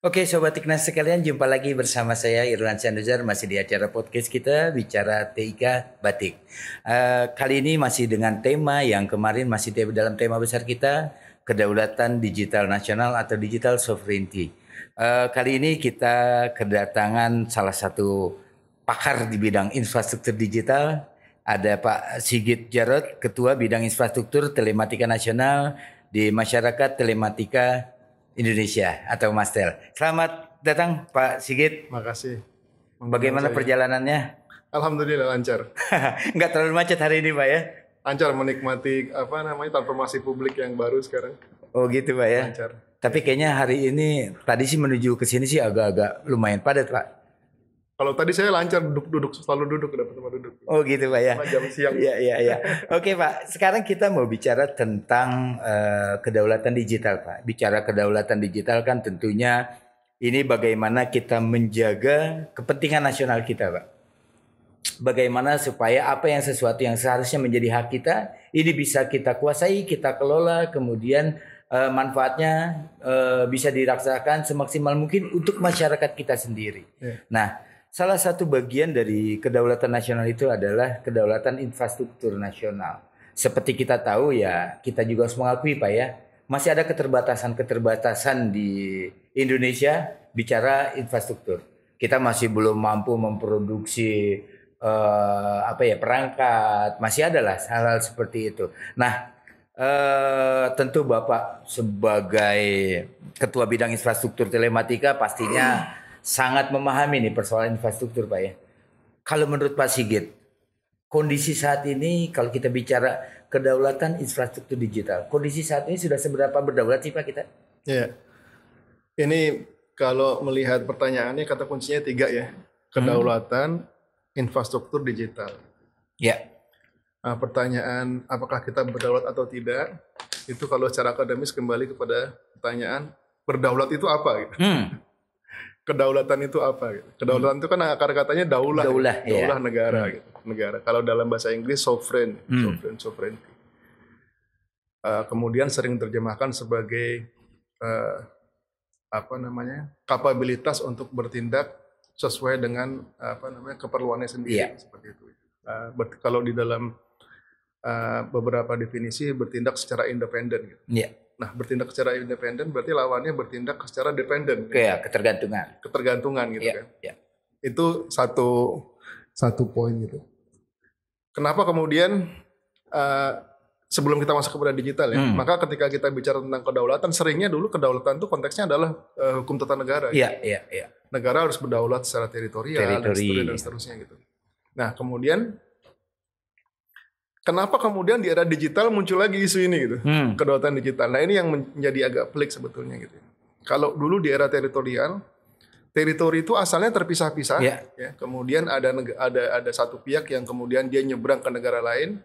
Oke Sobat Tiknas sekalian, jumpa lagi bersama saya Irwan Syahnudzar masih di acara podcast kita Bicara TIK Batik. Kali ini masih dengan tema yang kemarin masih dalam tema besar kita, Kedaulatan Digital Nasional atau Digital Sovereignty. Kali ini kita kedatangan salah satu pakar di bidang infrastruktur digital. Ada Pak Sigit Jarot, Ketua Bidang Infrastruktur Telematika Nasional di Masyarakat Telematika Indonesia atau Mastel. Selamat datang Pak Sigit. Makasih. Bagaimana perjalanannya? Alhamdulillah lancar. Nggak terlalu macet hari ini Pak ya? Lancar menikmati transformasi publik yang baru sekarang. Oh gitu Pak ya? Lancar. Tapi kayaknya hari ini tadi sih menuju ke sini sih agak-agak lumayan padat Pak. Kalau tadi saya lancar selalu duduk dapat tempat duduk. Oh gitu Pak ya. Jam siang. Iya. Oke Pak, sekarang kita mau bicara tentang kedaulatan digital Pak. Bicara kedaulatan digital kan tentunya ini bagaimana kita menjaga kepentingan nasional kita Pak. Bagaimana supaya apa yang sesuatu yang seharusnya menjadi hak kita ini bisa kita kuasai, kita kelola, kemudian manfaatnya bisa dirasakan semaksimal mungkin untuk masyarakat kita sendiri. Yeah. Nah, salah satu bagian dari kedaulatan nasional itu adalah kedaulatan infrastruktur nasional. Seperti kita tahu ya, kita juga harus mengakui Pak ya, masih ada keterbatasan di Indonesia bicara infrastruktur. Kita masih belum mampu memproduksi perangkat, masih ada lah hal-hal seperti itu. Nah, tentu Bapak sebagai Ketua Bidang Infrastruktur Telematika pastinya sangat memahami nih persoalan infrastruktur Pak ya. Kalau menurut Pak Sigit, kondisi saat ini kalau kita bicara kedaulatan infrastruktur digital, kondisi saat ini sudah seberapa berdaulat sih Pak kita? Ya, ini kalau melihat pertanyaannya kata kuncinya 3 ya, kedaulatan infrastruktur digital. Ya. Nah, pertanyaan apakah kita berdaulat atau tidak, itu kalau secara akademis kembali kepada pertanyaan berdaulat itu apa gitu. Kedaulatan itu apa? Gitu. Kedaulatan itu kan akar katanya daulah negara. Gitu. Negara. Kalau dalam bahasa Inggris sovereign. Kemudian sering terjemahkan sebagai kapabilitas untuk bertindak sesuai dengan keperluannya sendiri seperti itu. Kalau di dalam beberapa definisi bertindak secara independen. Gitu. Yeah. Nah, bertindak secara independen berarti lawannya bertindak secara dependen. Ya, ketergantungan. Ketergantungan gitu kan. Yeah. Itu satu poin gitu. Kenapa kemudian sebelum kita masuk kepada digital ya, maka ketika kita bicara tentang kedaulatan, seringnya dulu kedaulatan itu konteksnya adalah hukum tata negara. Iya. Negara harus berdaulat secara teritorial dan seterusnya gitu. Nah, kemudian kenapa kemudian di era digital muncul lagi isu ini gitu, kedaulatan digital. Nah ini yang menjadi agak pelik sebetulnya gitu. Kalau dulu di era teritorial, teritori itu asalnya terpisah-pisah, ya. Kemudian ada satu pihak yang kemudian dia nyebrang ke negara lain,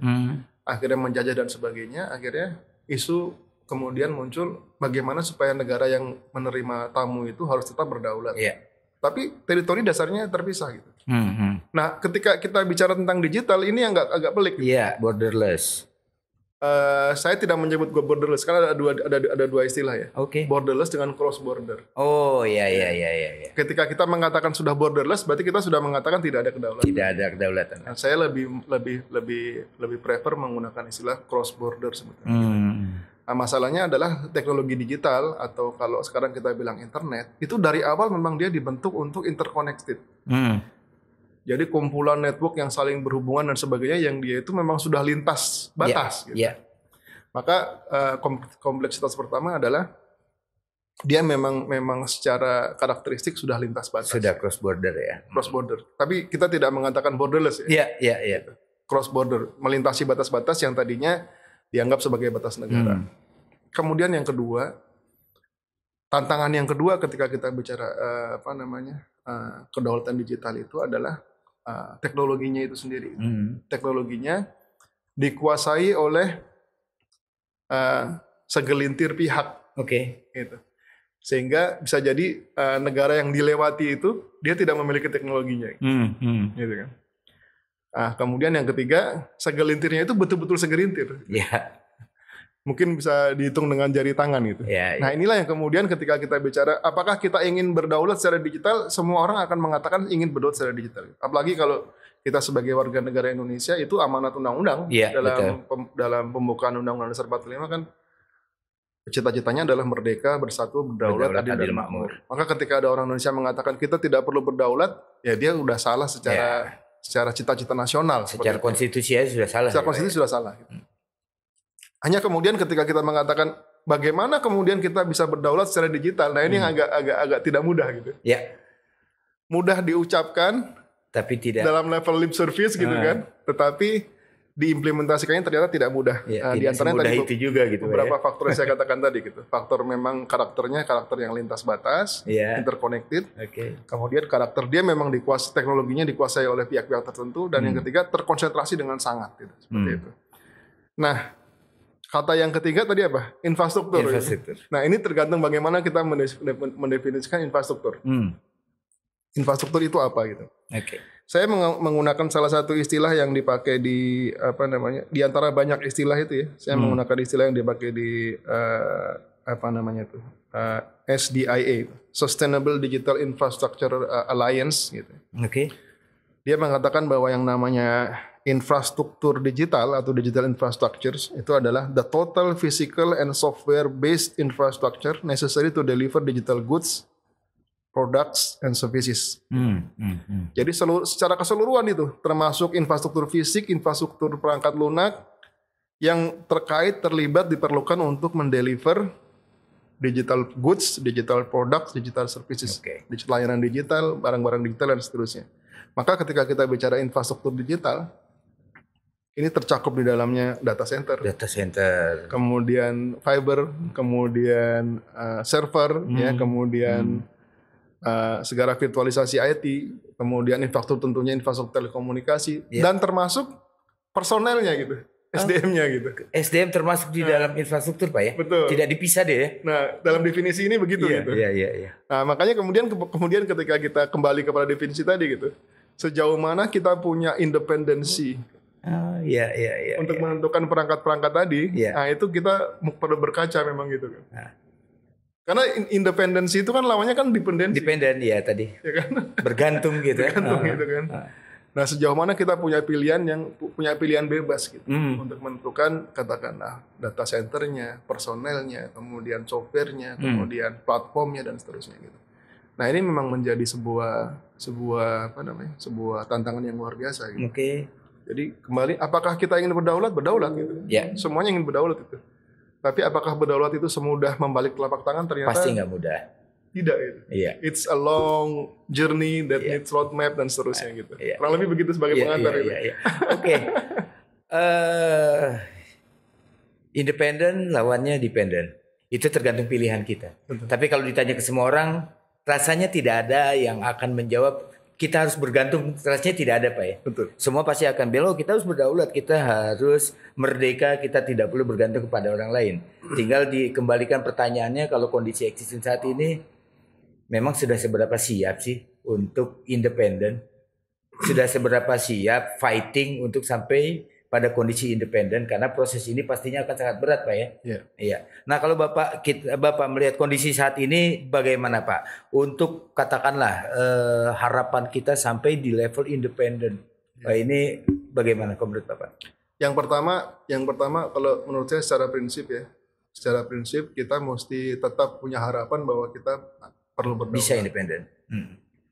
akhirnya menjajah dan sebagainya. Akhirnya isu kemudian muncul bagaimana supaya negara yang menerima tamu itu harus tetap berdaulat. Yeah. Tapi teritori dasarnya terpisah gitu. Nah, ketika kita bicara tentang digital ini yang agak pelik. Iya, borderless. Saya tidak menyebut borderless karena ada dua istilah ya. Oke. Borderless dengan cross border. Oh iya. Ketika kita mengatakan sudah borderless, berarti kita sudah mengatakan tidak ada kedaulatan. Tidak ada kedaulatan. Nah, saya lebih prefer menggunakan istilah cross border sebetulnya. Nah, masalahnya adalah teknologi digital atau kalau sekarang kita bilang internet itu dari awal memang dia dibentuk untuk interconnected. Jadi kumpulan network yang saling berhubungan dan sebagainya yang dia itu memang sudah lintas batas. Gitu. Maka kompleksitas pertama adalah dia memang secara karakteristik sudah lintas batas. Sudah cross border ya. Cross border. Tapi kita tidak mengatakan borderless ya. Iya. Cross border, melintasi batas-batas yang tadinya dianggap sebagai batas negara. Kemudian yang kedua, tantangan yang kedua ketika kita bicara kedaulatan digital itu adalah teknologinya itu sendiri. Teknologinya dikuasai oleh segelintir pihak. Oke. Gitu. Sehingga bisa jadi negara yang dilewati itu dia tidak memiliki teknologinya. Gitu kan. Nah, kemudian yang ketiga, segelintirnya itu betul-betul segelintir. Iya. mungkin bisa dihitung dengan jari tangan gitu. Ya, Nah ya. inilah yang kemudian ketika kita bicara apakah kita ingin berdaulat secara digital, semua orang akan mengatakan ingin berdaulat secara digital. Apalagi kalau kita sebagai warga negara Indonesia itu amanat undang-undang Ya, betul. dalam pembukaan Undang-Undang Dasar 45 kan cita-citanya adalah merdeka, bersatu, berdaulat, Berdaulat, adil dan adil, makmur. makmur. Maka ketika ada orang Indonesia mengatakan kita tidak perlu berdaulat, ya dia udah salah secara cita-cita nasional. Secara konstitusi ya sudah salah. Secara konstitusi sudah salah. Hanya kemudian ketika kita mengatakan bagaimana kemudian kita bisa berdaulat secara digital, nah ini yang agak tidak mudah gitu. Ya, Mudah diucapkan tapi tidak. dalam level lip service gitu kan, tetapi diimplementasikannya ternyata tidak mudah. Ya, Di tidak antaranya semudah tadi itu juga gitu, beberapa ya. faktor yang saya katakan tadi gitu. Faktor memang karakternya karakter yang lintas batas, Ya. interconnected. Oke. Kemudian karakter dia memang teknologinya dikuasai oleh pihak-pihak tertentu, dan yang ketiga terkonsentrasi dengan sangat gitu, seperti itu. Nah, kata yang ketiga tadi apa? Infrastruktur. Infrastruktur. Nah, ini tergantung bagaimana kita mendefinisikan infrastruktur. Infrastruktur itu apa gitu. Oke. Saya menggunakan salah satu istilah yang dipakai di di antara banyak istilah itu ya. Saya menggunakan istilah yang dipakai di SDIA, Sustainable Digital Infrastructure Alliance gitu. Oke. Dia mengatakan bahwa yang namanya infrastruktur digital atau digital infrastructures itu adalah the total physical and software based infrastructure necessary to deliver digital goods, products and services. Jadi secara keseluruhan itu termasuk infrastruktur fisik, infrastruktur perangkat lunak yang terlibat diperlukan untuk mendeliver digital goods, digital products, digital services, layanan digital, barang-barang digital dan seterusnya. Maka ketika kita bicara infrastruktur digital, ini tercakup di dalamnya data center, kemudian fiber, kemudian server, ya, kemudian segala virtualisasi IT, kemudian infrastruktur tentunya infrastruktur telekomunikasi, dan termasuk personelnya gitu, SDM-nya gitu. SDM termasuk di dalam infrastruktur, Pak ya? Betul. Tidak dipisah deh ya? Nah, dalam definisi ini begitu gitu. Iya. Nah, makanya kemudian ketika kita kembali kepada definisi tadi gitu, sejauh mana kita punya independensi untuk menentukan perangkat-perangkat tadi, nah itu kita perlu berkaca memang gitu kan. Karena independensi itu kan lawannya kan dependensi. Dependen ya tadi. Ya kan? Bergantung gitu. Bergantung gitu kan. Nah, sejauh mana kita punya pilihan bebas gitu untuk menentukan katakanlah data centernya, personelnya, kemudian softwarenya, kemudian platformnya dan seterusnya gitu. Nah, ini memang menjadi sebuah tantangan yang luar biasa gitu. Jadi kembali, apakah kita ingin berdaulat gitu? Ya. Semuanya ingin berdaulat itu. Tapi apakah berdaulat itu semudah membalik telapak tangan? Ternyata pasti nggak mudah. Tidak gitu. Iya. It's a long journey that needs roadmap dan seterusnya gitu. Kurang lebih begitu sebagai pengantar itu. Oke. Independen lawannya dependen. Itu tergantung pilihan kita. Betul. Tapi kalau ditanya ke semua orang, rasanya tidak ada yang akan menjawab kita harus bergantung, rasanya tidak ada, Pak ya. Betul. Semua pasti akan bilang, kita harus berdaulat, kita harus merdeka, kita tidak perlu bergantung kepada orang lain. Tinggal dikembalikan pertanyaannya, kalau kondisi existing saat ini, memang sudah seberapa siap sih untuk independen? Sudah seberapa siap fighting untuk sampai pada kondisi independen? Karena proses ini pastinya akan sangat berat, Pak ya. Iya. Nah, kalau Bapak melihat kondisi saat ini bagaimana, Pak? Untuk katakanlah harapan kita sampai di level independen. Ini bagaimana menurut Bapak? Yang pertama kalau menurut saya secara prinsip kita mesti tetap punya harapan bahwa kita perlu berdaulat. Bisa independen.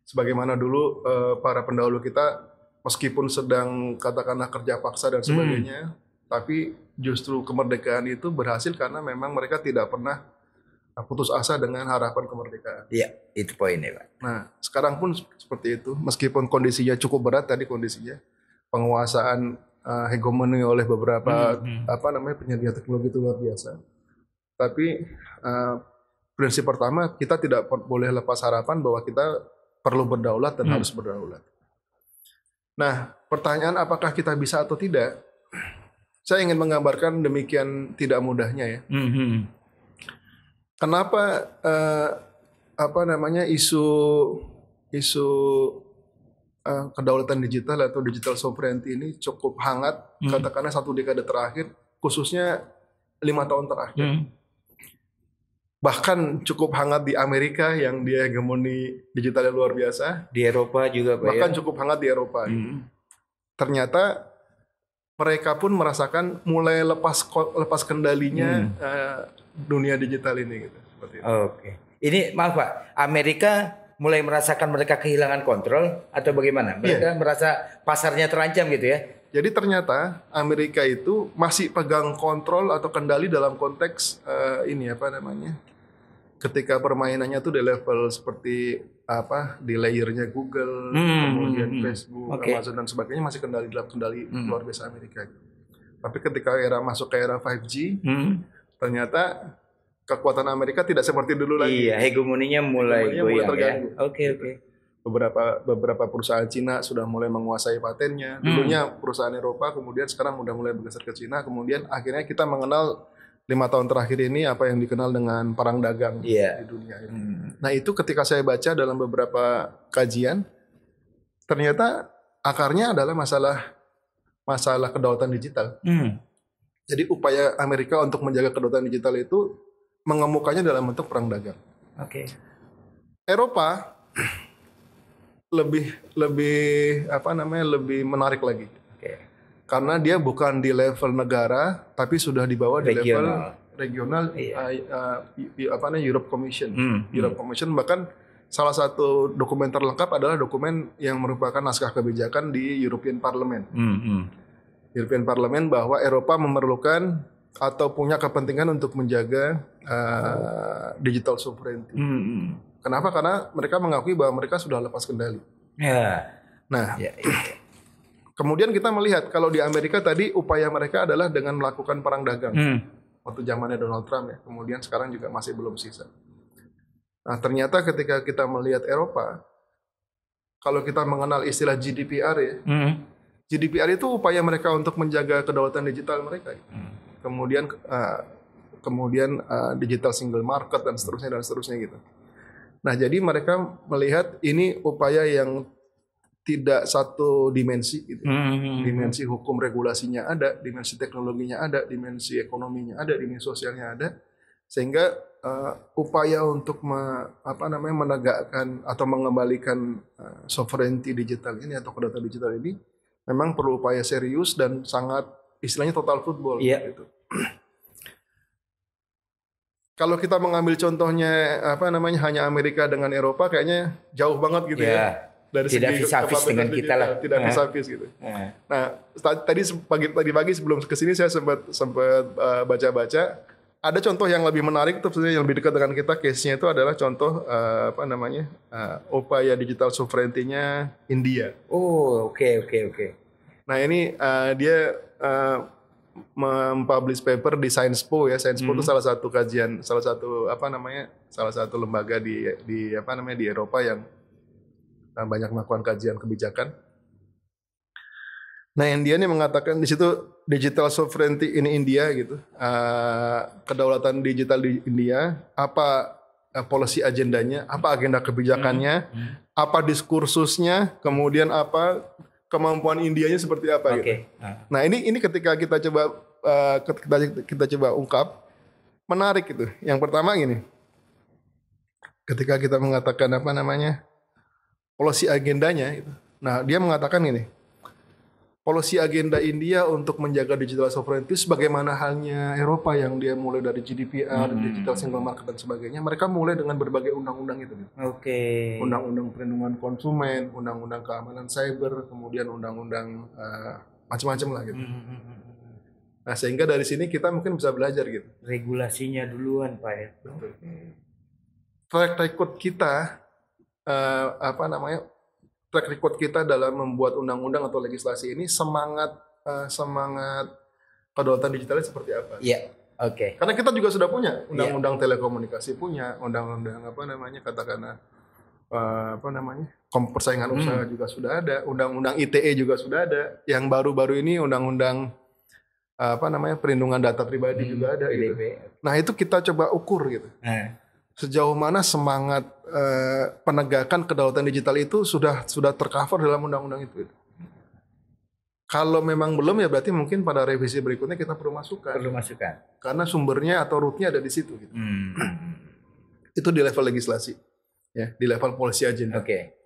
Sebagaimana dulu para pendahulu kita meskipun sedang katakanlah kerja paksa dan sebagainya, tapi justru kemerdekaan itu berhasil karena memang mereka tidak pernah putus asa dengan harapan kemerdekaan. Iya, itu poinnya, Pak. Nah, sekarang pun seperti itu, meskipun kondisinya cukup berat tadi kondisinya, penguasaan hegemoni oleh beberapa penyedia teknologi itu luar biasa. Tapi prinsip pertama, kita tidak boleh lepas harapan bahwa kita perlu berdaulat dan harus berdaulat. Nah, pertanyaan apakah kita bisa atau tidak? Saya ingin menggambarkan demikian tidak mudahnya ya. Kenapa isu kedaulatan digital atau digital sovereignty ini cukup hangat katakanlah 1 dekade terakhir, khususnya 5 tahun terakhir. Bahkan cukup hangat di Amerika yang dia hegemoni digitalnya luar biasa. Di Eropa juga Pak bahkan cukup hangat di Eropa. Ternyata mereka pun merasakan mulai lepas kendalinya dunia digital ini gitu. Seperti itu. Oke. Ini maaf Pak, Amerika mulai merasakan mereka kehilangan kontrol atau bagaimana? Mereka merasa pasarnya terancam gitu ya? Jadi ternyata Amerika itu masih pegang kontrol atau kendali dalam konteks ini apa namanya? Ketika permainannya tuh di level seperti apa di layernya Google, kemudian Facebook, Amazon dan sebagainya masih dalam kendali luar biasa Amerika. Tapi ketika masuk ke era 5G, ternyata kekuatan Amerika tidak seperti dulu lagi. Iya, hegemoninya mulai terganggu. Ya? Oke. Beberapa perusahaan Cina sudah mulai menguasai patennya. Dulunya perusahaan Eropa, kemudian sekarang udah mulai bergeser ke Cina. Kemudian akhirnya kita mengenal 5 tahun terakhir ini apa yang dikenal dengan perang dagang di dunia ini. Nah itu ketika saya baca dalam beberapa kajian, ternyata akarnya adalah masalah kedaulatan digital. Jadi upaya Amerika untuk menjaga kedaulatan digital itu mengemukanya dalam bentuk perang dagang. Eropa lebih menarik lagi. Karena dia bukan di level negara, tapi sudah dibawa di level regional, Europe Commission. Europe Commission bahkan salah satu dokumen terlengkap adalah dokumen yang merupakan naskah kebijakan di European Parliament. European Parliament bahwa Eropa memerlukan atau punya kepentingan untuk menjaga digital sovereignty. Kenapa? Karena mereka mengakui bahwa mereka sudah lepas kendali. Kemudian kita melihat kalau di Amerika tadi upaya mereka adalah dengan melakukan perang dagang. Waktu zamannya Donald Trump ya. Kemudian sekarang juga masih belum sisa. Nah ternyata ketika kita melihat Eropa, kalau kita mengenal istilah GDPR ya, GDPR itu upaya mereka untuk menjaga kedaulatan digital mereka. Kemudian digital single market dan seterusnya gitu. Nah jadi mereka melihat ini upaya yang tidak satu dimensi gitu. Dimensi hukum regulasinya ada, dimensi teknologinya ada, dimensi ekonominya ada, dimensi sosialnya ada, sehingga upaya untuk menegakkan atau mengembalikan sovereignty digital ini atau kedaulatan digital ini memang perlu upaya serius dan sangat istilahnya total football gitu. Kalau kita mengambil contohnya hanya Amerika dengan Eropa kayaknya jauh banget gitu ya. Dari tidak vis-a-vis dengan kita lah. Tidak vis-a-vis gitu. Nah, tadi pagi sebelum kesini saya sempat baca-baca. Ada contoh yang lebih menarik itu sebenarnya yang lebih dekat dengan kita. Case-nya itu adalah contoh upaya digital sovereignty-nya India. Oke. Nah ini dia mempublish paper di SciencePo ya. SciencePo itu salah satu lembaga di Eropa yang banyak melakukan kajian kebijakan. Nah, yang dia nih mengatakan di situ digital sovereignty in India gitu, kedaulatan digital di India, apa policy agendanya, apa agenda kebijakannya, apa diskursusnya, kemudian apa kemampuan Indianya seperti apa gitu. Nah, ini ketika kita coba ungkap, menarik itu. Yang pertama gini, ketika kita mengatakan policy agendanya itu. Nah, dia mengatakan ini. Policy agenda India untuk menjaga digital sovereignty sebagaimana halnya Eropa yang dia mulai dari GDPR, digital single market dan sebagainya. Mereka mulai dengan berbagai undang-undang itu. Undang-undang perlindungan konsumen, undang-undang keamanan cyber, kemudian undang-undang macam-macam lah gitu. Nah, sehingga dari sini kita mungkin bisa belajar gitu. Regulasinya duluan, Pak ya. Betul. Track record kita track record kita dalam membuat undang-undang atau legislasi ini semangat kedaulatan digitalnya seperti apa? Iya, Karena kita juga sudah punya undang-undang telekomunikasi, punya undang-undang persaingan usaha juga sudah ada, undang-undang ITE juga sudah ada, yang baru-baru ini undang-undang perlindungan data pribadi juga ada gitu. Nah, itu kita coba ukur gitu. Sejauh mana semangat penegakan kedaulatan digital itu sudah tercover dalam undang-undang itu. Kalau memang belum ya berarti mungkin pada revisi berikutnya kita perlu masukkan. Perlu masukan. Karena sumbernya atau rootnya ada di situ. Gitu. Itu di level legislasi, ya, di level policy agenda. Oke.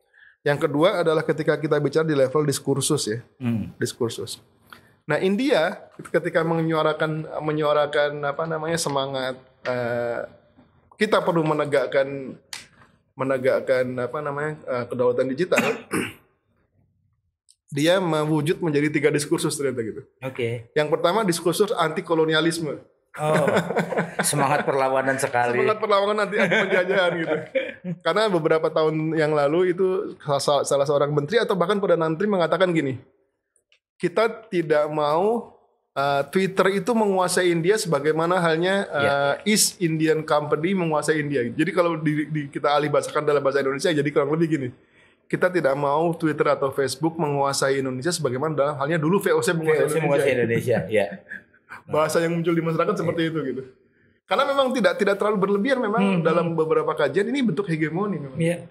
Yang kedua adalah ketika kita bicara di level diskursus, ya, diskursus. Nah, India ketika menyuarakan apa namanya semangat kita perlu menegakkan apa namanya kedaulatan digital. Dia mewujud menjadi 3 diskursus ternyata gitu. Oke. Yang pertama diskursus anti kolonialisme. Oh, semangat perlawanan sekali. Semangat perlawanan anti penjajahan gitu. Karena beberapa tahun yang lalu itu salah seorang menteri atau bahkan perdana menteri mengatakan gini, kita tidak mau Twitter itu menguasai India sebagaimana halnya East Indian Company menguasai India. Jadi kalau kita alih bahasakan dalam bahasa Indonesia jadi kurang lebih gini. Kita tidak mau Twitter atau Facebook menguasai Indonesia sebagaimana dalam halnya dulu VOC menguasai Indonesia. Ya. Bahasa yang muncul di masyarakat seperti itu gitu. Karena memang tidak terlalu berlebihan memang dalam beberapa kajian ini bentuk hegemoni memang. Ya.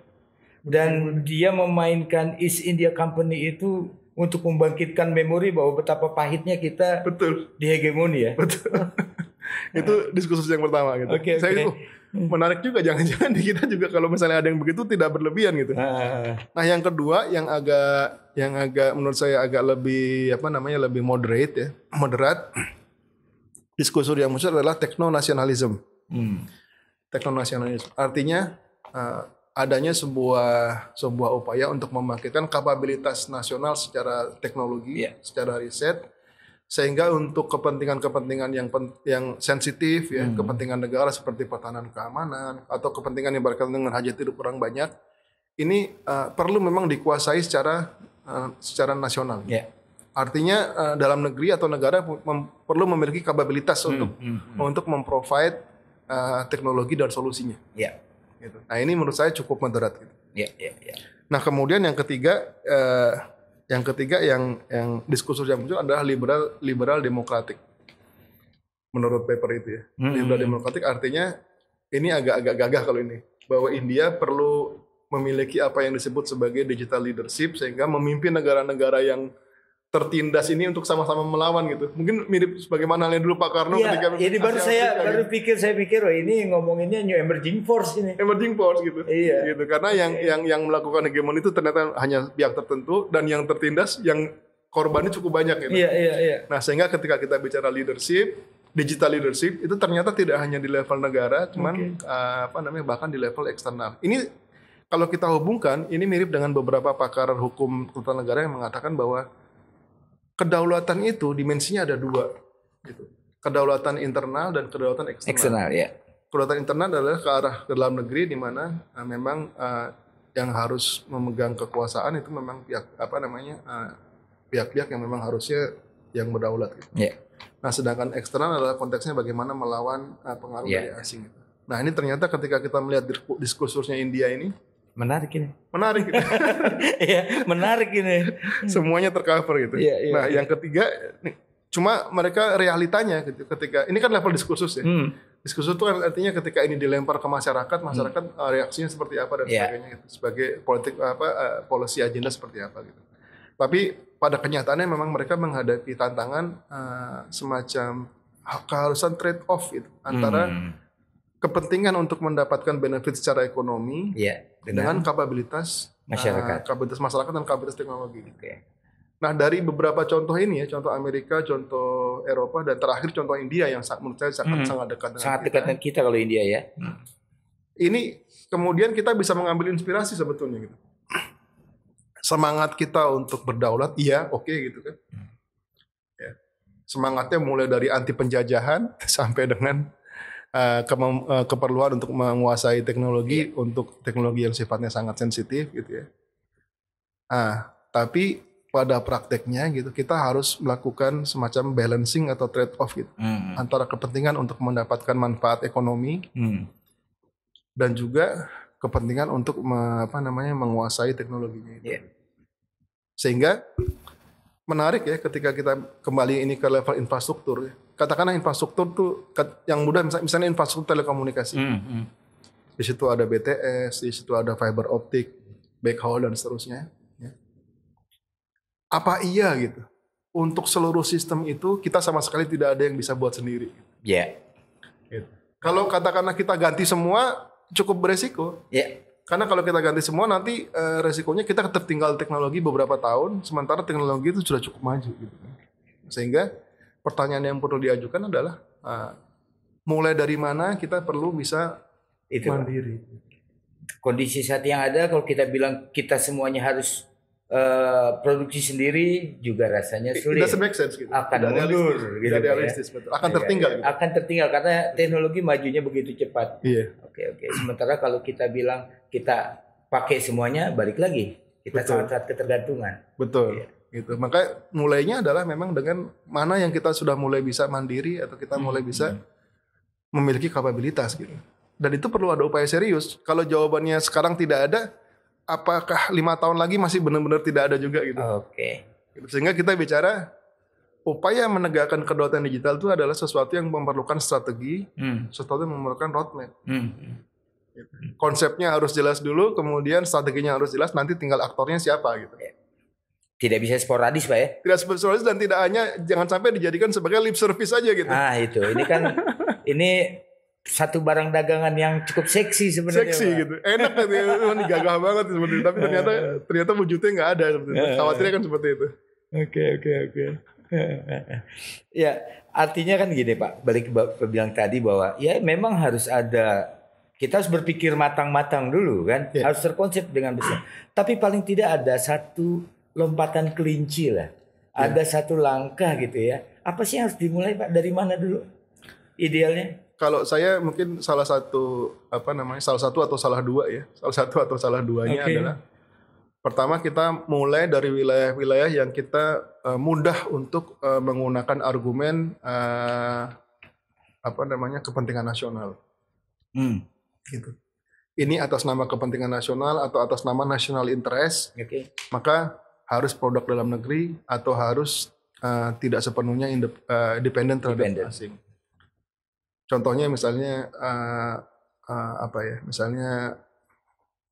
Dan dia memainkan East India Company itu untuk membangkitkan memori bahwa betapa pahitnya kita dihegemoni ya. Betul. Itu diskursus yang pertama gitu. Saya itu menarik juga, jangan-jangan di kita juga kalau misalnya ada yang begitu tidak berlebihan gitu. Nah, yang kedua yang agak menurut saya agak lebih lebih moderat. Diskursus yang muncul adalah teknonasionalisme. Teknonasionalisme artinya adanya sebuah upaya untuk membangkitkan kapabilitas nasional secara teknologi, secara riset, sehingga untuk kepentingan-kepentingan yang sensitif ya, kepentingan negara seperti pertahanan keamanan atau kepentingan yang berkaitan dengan hajat hidup orang banyak, ini perlu memang dikuasai secara nasional. Artinya dalam negeri atau negara perlu memiliki kapabilitas untuk memprovide teknologi dan solusinya. Gitu. Nah, ini menurut saya cukup moderat. Gitu. Nah, kemudian yang ketiga yang diskursus yang muncul adalah liberal demokratik. Menurut paper itu ya. Liberal demokratik artinya ini agak gagah kalau ini, bahwa India perlu memiliki apa yang disebut sebagai digital leadership sehingga memimpin negara-negara yang tertindas ini untuk sama-sama melawan gitu. Mungkin mirip sebagaimana halnya dulu Pak Karno ketika jadi saya pikir oh ini ngomonginnya new emerging force ini. Emerging force gitu. Iya. Gitu. Karena yang melakukan hegemoni itu ternyata hanya pihak tertentu dan yang tertindas yang korbannya cukup banyak gitu. Iya. Nah, sehingga ketika kita bicara leadership, digital leadership itu ternyata tidak hanya di level negara, cuman bahkan di level eksternal. Ini kalau kita hubungkan, ini mirip dengan beberapa pakar hukum tata negara yang mengatakan bahwa kedaulatan itu dimensinya ada 2 gitu. Kedaulatan internal dan kedaulatan eksternal. Kedaulatan internal adalah ke arah ke dalam negeri di mana memang yang harus memegang kekuasaan itu memang pihak-pihak yang memang harusnya yang berdaulat gitu. Nah, sedangkan eksternal adalah konteksnya bagaimana melawan pengaruh dari asing gitu. Nah, ini ternyata ketika kita melihat diskursusnya India ini menarik ini. Iya, menarik ini. Semuanya tercover gitu. Nah, yang ketiga, cuma mereka realitanya gitu. Ketika ini kan level diskursus ya. Diskursus itu artinya ketika ini dilempar ke masyarakat reaksinya seperti apa dan sebagainya gitu. Sebagai policy agenda seperti apa gitu. Tapi pada kenyataannya memang mereka menghadapi tantangan semacam keharusan trade off gitu antara kepentingan untuk mendapatkan benefit secara ekonomi dengan kapabilitas masyarakat dan kapabilitas teknologi. Nah, dari beberapa contoh ini ya, contoh Amerika, contoh Eropa, dan terakhir contoh India yang menurut saya sangat dekat dengan kita kalau India ya. Ini kemudian kita bisa mengambil inspirasi sebetulnya gitu. Semangat kita untuk berdaulat, gitu kan. Semangatnya mulai dari anti penjajahan sampai dengan keperluan untuk menguasai teknologi untuk teknologi yang sifatnya sangat sensitif gitu ya. Tapi pada prakteknya gitu kita harus melakukan semacam balancing atau trade off gitu antara kepentingan untuk mendapatkan manfaat ekonomi dan juga kepentingan untuk menguasai teknologinya itu. Sehingga menarik ya ketika kita kembali ini ke level infrastruktur. Katakanlah infrastruktur tuh yang mudah misalnya infrastruktur telekomunikasi. Di situ ada BTS, di situ ada fiber optik, backhaul dan seterusnya. Ya. Apa iya gitu? untuk seluruh sistem itu kita sama sekali tidak ada yang bisa buat sendiri. Ya. Gitu. Kalau katakanlah kita ganti semua cukup beresiko. Ya. Karena kalau kita ganti semua nanti resikonya kita tertinggal teknologi beberapa tahun, sementara teknologi itu sudah cukup maju. Gitu. Sehingga pertanyaan yang perlu diajukan adalah mulai dari mana kita perlu bisa Itu mandiri. kondisi saat yang ada, kalau kita bilang kita semuanya harus produksi sendiri juga rasanya sulit. It doesn't make sense gitu. Akan mundur, gitu, tidak realistis, betul. Akan tertinggal. Gitu. Akan tertinggal karena teknologi majunya begitu cepat. Iya. Oke. Sementara kalau kita bilang kita pakai semuanya, balik lagi kita sangat ketergantungan. Betul. Iya. Gitu. Maka mulainya adalah memang dengan mana yang kita sudah mulai bisa mandiri atau kita mulai bisa memiliki kapabilitas gitu. Dan itu perlu ada upaya serius. Kalau jawabannya sekarang tidak ada, apakah 5 tahun lagi masih benar-benar tidak ada juga gitu. Oke. Sehingga kita bicara upaya menegakkan kedaulatan digital itu adalah sesuatu yang memerlukan strategi, sesuatu yang memerlukan roadmap. Konsepnya harus jelas dulu, kemudian strateginya harus jelas, nanti tinggal aktornya siapa gitu. Tidak bisa sporadis Pak ya? Tidak sporadis dan tidak hanya, jangan sampai dijadikan sebagai lip service aja gitu. Itu. Ini kan ini satu barang dagangan yang cukup seksi sebenarnya. Seksi Pak. gitu, enak gitu, digagah banget sebenarnya. Tapi ternyata wujudnya nggak ada. Khawatirnya kan seperti itu. Oke. Ya, artinya kan gini Pak, balik ke bilang tadi bahwa ya memang harus ada, kita harus berpikir matang-matang dulu kan, harus terkonsep dengan besar. Tapi paling tidak ada satu lompatan kelinci lah, ada satu langkah gitu ya. Apa sih yang harus dimulai Pak? Dari mana dulu? Idealnya? Kalau saya mungkin salah satu atau salah dua ya. Salah satu atau salah duanya adalah pertama kita mulai dari wilayah-wilayah yang kita mudah untuk menggunakan argumen kepentingan nasional. Gitu. Ini atas nama kepentingan nasional atau atas nama national interest. Maka harus produk dalam negeri atau harus tidak sepenuhnya independen terhadap asing. Contohnya misalnya misalnya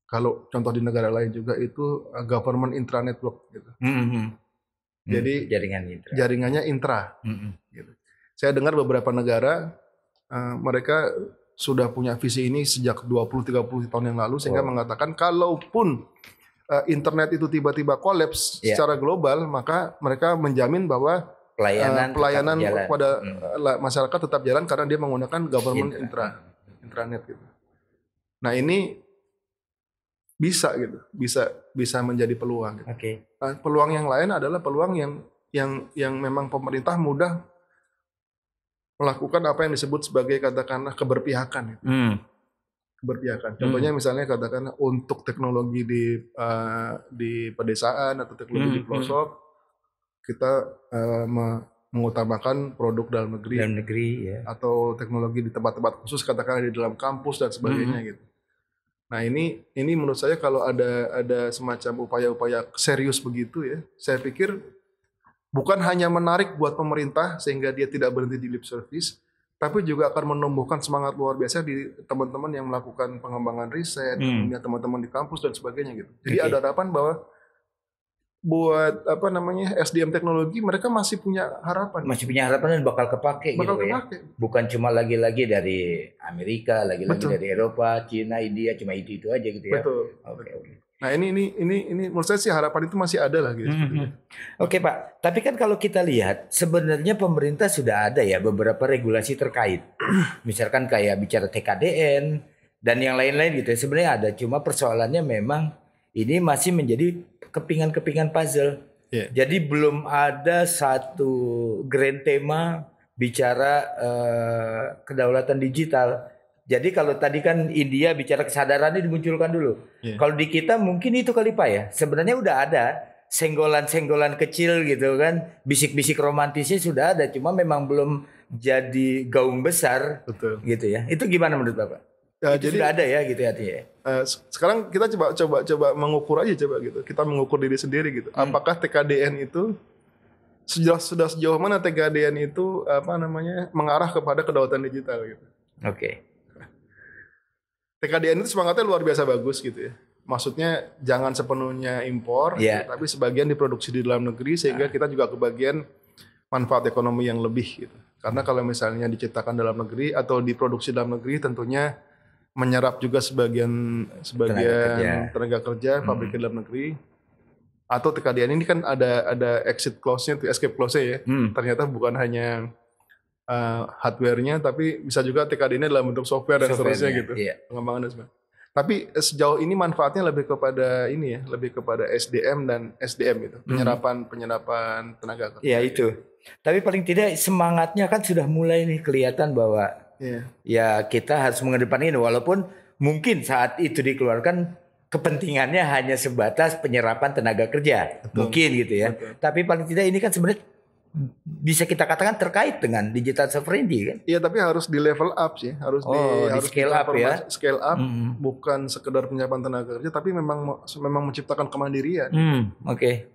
kalau contoh di negara lain juga itu government intra-network gitu. Jadi jaringannya intra. Gitu. Saya dengar beberapa negara mereka sudah punya visi ini sejak 20-30 tahun yang lalu sehingga mengatakan kalaupun internet itu tiba-tiba kolaps secara global, maka mereka menjamin bahwa pelayanan kepada masyarakat tetap jalan karena dia menggunakan government intranet gitu. Nah ini bisa menjadi peluang. Gitu. Peluang yang lain adalah peluang yang memang pemerintah mudah melakukan apa yang disebut sebagai katakanlah keberpihakan. Gitu. Keberpihakan. Contohnya misalnya katakanlah untuk teknologi di pedesaan atau teknologi di pelosok, kita mengutamakan produk dalam negeri atau teknologi di tempat-tempat khusus katakanlah di dalam kampus dan sebagainya gitu. Nah ini menurut saya kalau ada semacam upaya-upaya serius begitu ya, saya pikir bukan hanya menarik buat pemerintah sehingga dia tidak berhenti di lip service, tapi juga akan menumbuhkan semangat luar biasa di teman-teman yang melakukan pengembangan riset, kemudian teman-teman di kampus dan sebagainya gitu. Jadi ada harapan bahwa buat SDM teknologi mereka masih punya harapan dan bakal kepake gitu ya. Bukan cuma lagi-lagi dari Amerika, lagi-lagi dari Eropa, Cina, India, cuma itu aja gitu ya. Betul. Nah ini menurut saya sih harapan itu masih ada lah gitu. Oke Pak, tapi kan kalau kita lihat sebenarnya pemerintah sudah ada ya beberapa regulasi terkait. Misalkan kayak bicara TKDN dan yang lain-lain gitu ya. Sebenarnya ada, cuma persoalannya memang ini masih menjadi kepingan-kepingan puzzle. Jadi belum ada satu grand tema bicara kedaulatan digital. Jadi kalau tadi kan India bicara kesadarannya dimunculkan dulu. Kalau di kita mungkin itu kali Pak ya. Sebenarnya udah ada senggolan-senggolan kecil gitu kan. Bisik-bisik romantisnya sudah ada. Cuma memang belum jadi gaung besar. Betul. Gitu ya. Itu gimana menurut Bapak? Itu sudah ada ya gitu artinya. Sekarang kita coba mengukur aja gitu. Kita mengukur diri sendiri gitu. Apakah TKDN itu sudah sejauh mana TKDN itu mengarah kepada kedaulatan digital gitu. TKDN itu semangatnya luar biasa bagus gitu ya. Maksudnya jangan sepenuhnya impor, Iya. tapi sebagian diproduksi di dalam negeri sehingga kita juga kebagian manfaat ekonomi yang lebih gitu. Karena kalau misalnya diciptakan dalam negeri atau diproduksi dalam negeri tentunya menyerap juga sebagian tenaga kerja pabrik dalam negeri. Atau TKDN ini kan ada exit clause-nya, escape clause-nya ya. Ternyata bukan hanya hardware-nya tapi bisa juga TKDN dalam bentuk software dan seterusnya gitu. Iya. Pengembangan dan sebagainya. Tapi sejauh ini manfaatnya lebih kepada ini ya, lebih kepada SDM dan SDM gitu. Penyerapan tenaga kerja. Ya itu. Tapi paling tidak semangatnya kan sudah mulai nih kelihatan bahwa ya kita harus mengedepankan ini walaupun mungkin saat itu dikeluarkan kepentingannya hanya sebatas penyerapan tenaga kerja. Betul. Mungkin gitu ya. Betul. Tapi paling tidak ini kan sebenarnya bisa kita katakan terkait dengan digital sovereignty kan? Iya, tapi harus di level up sih, harus scale up ya. Scale up, bukan sekedar penyerapan tenaga kerja, tapi memang menciptakan kemandirian. Oke.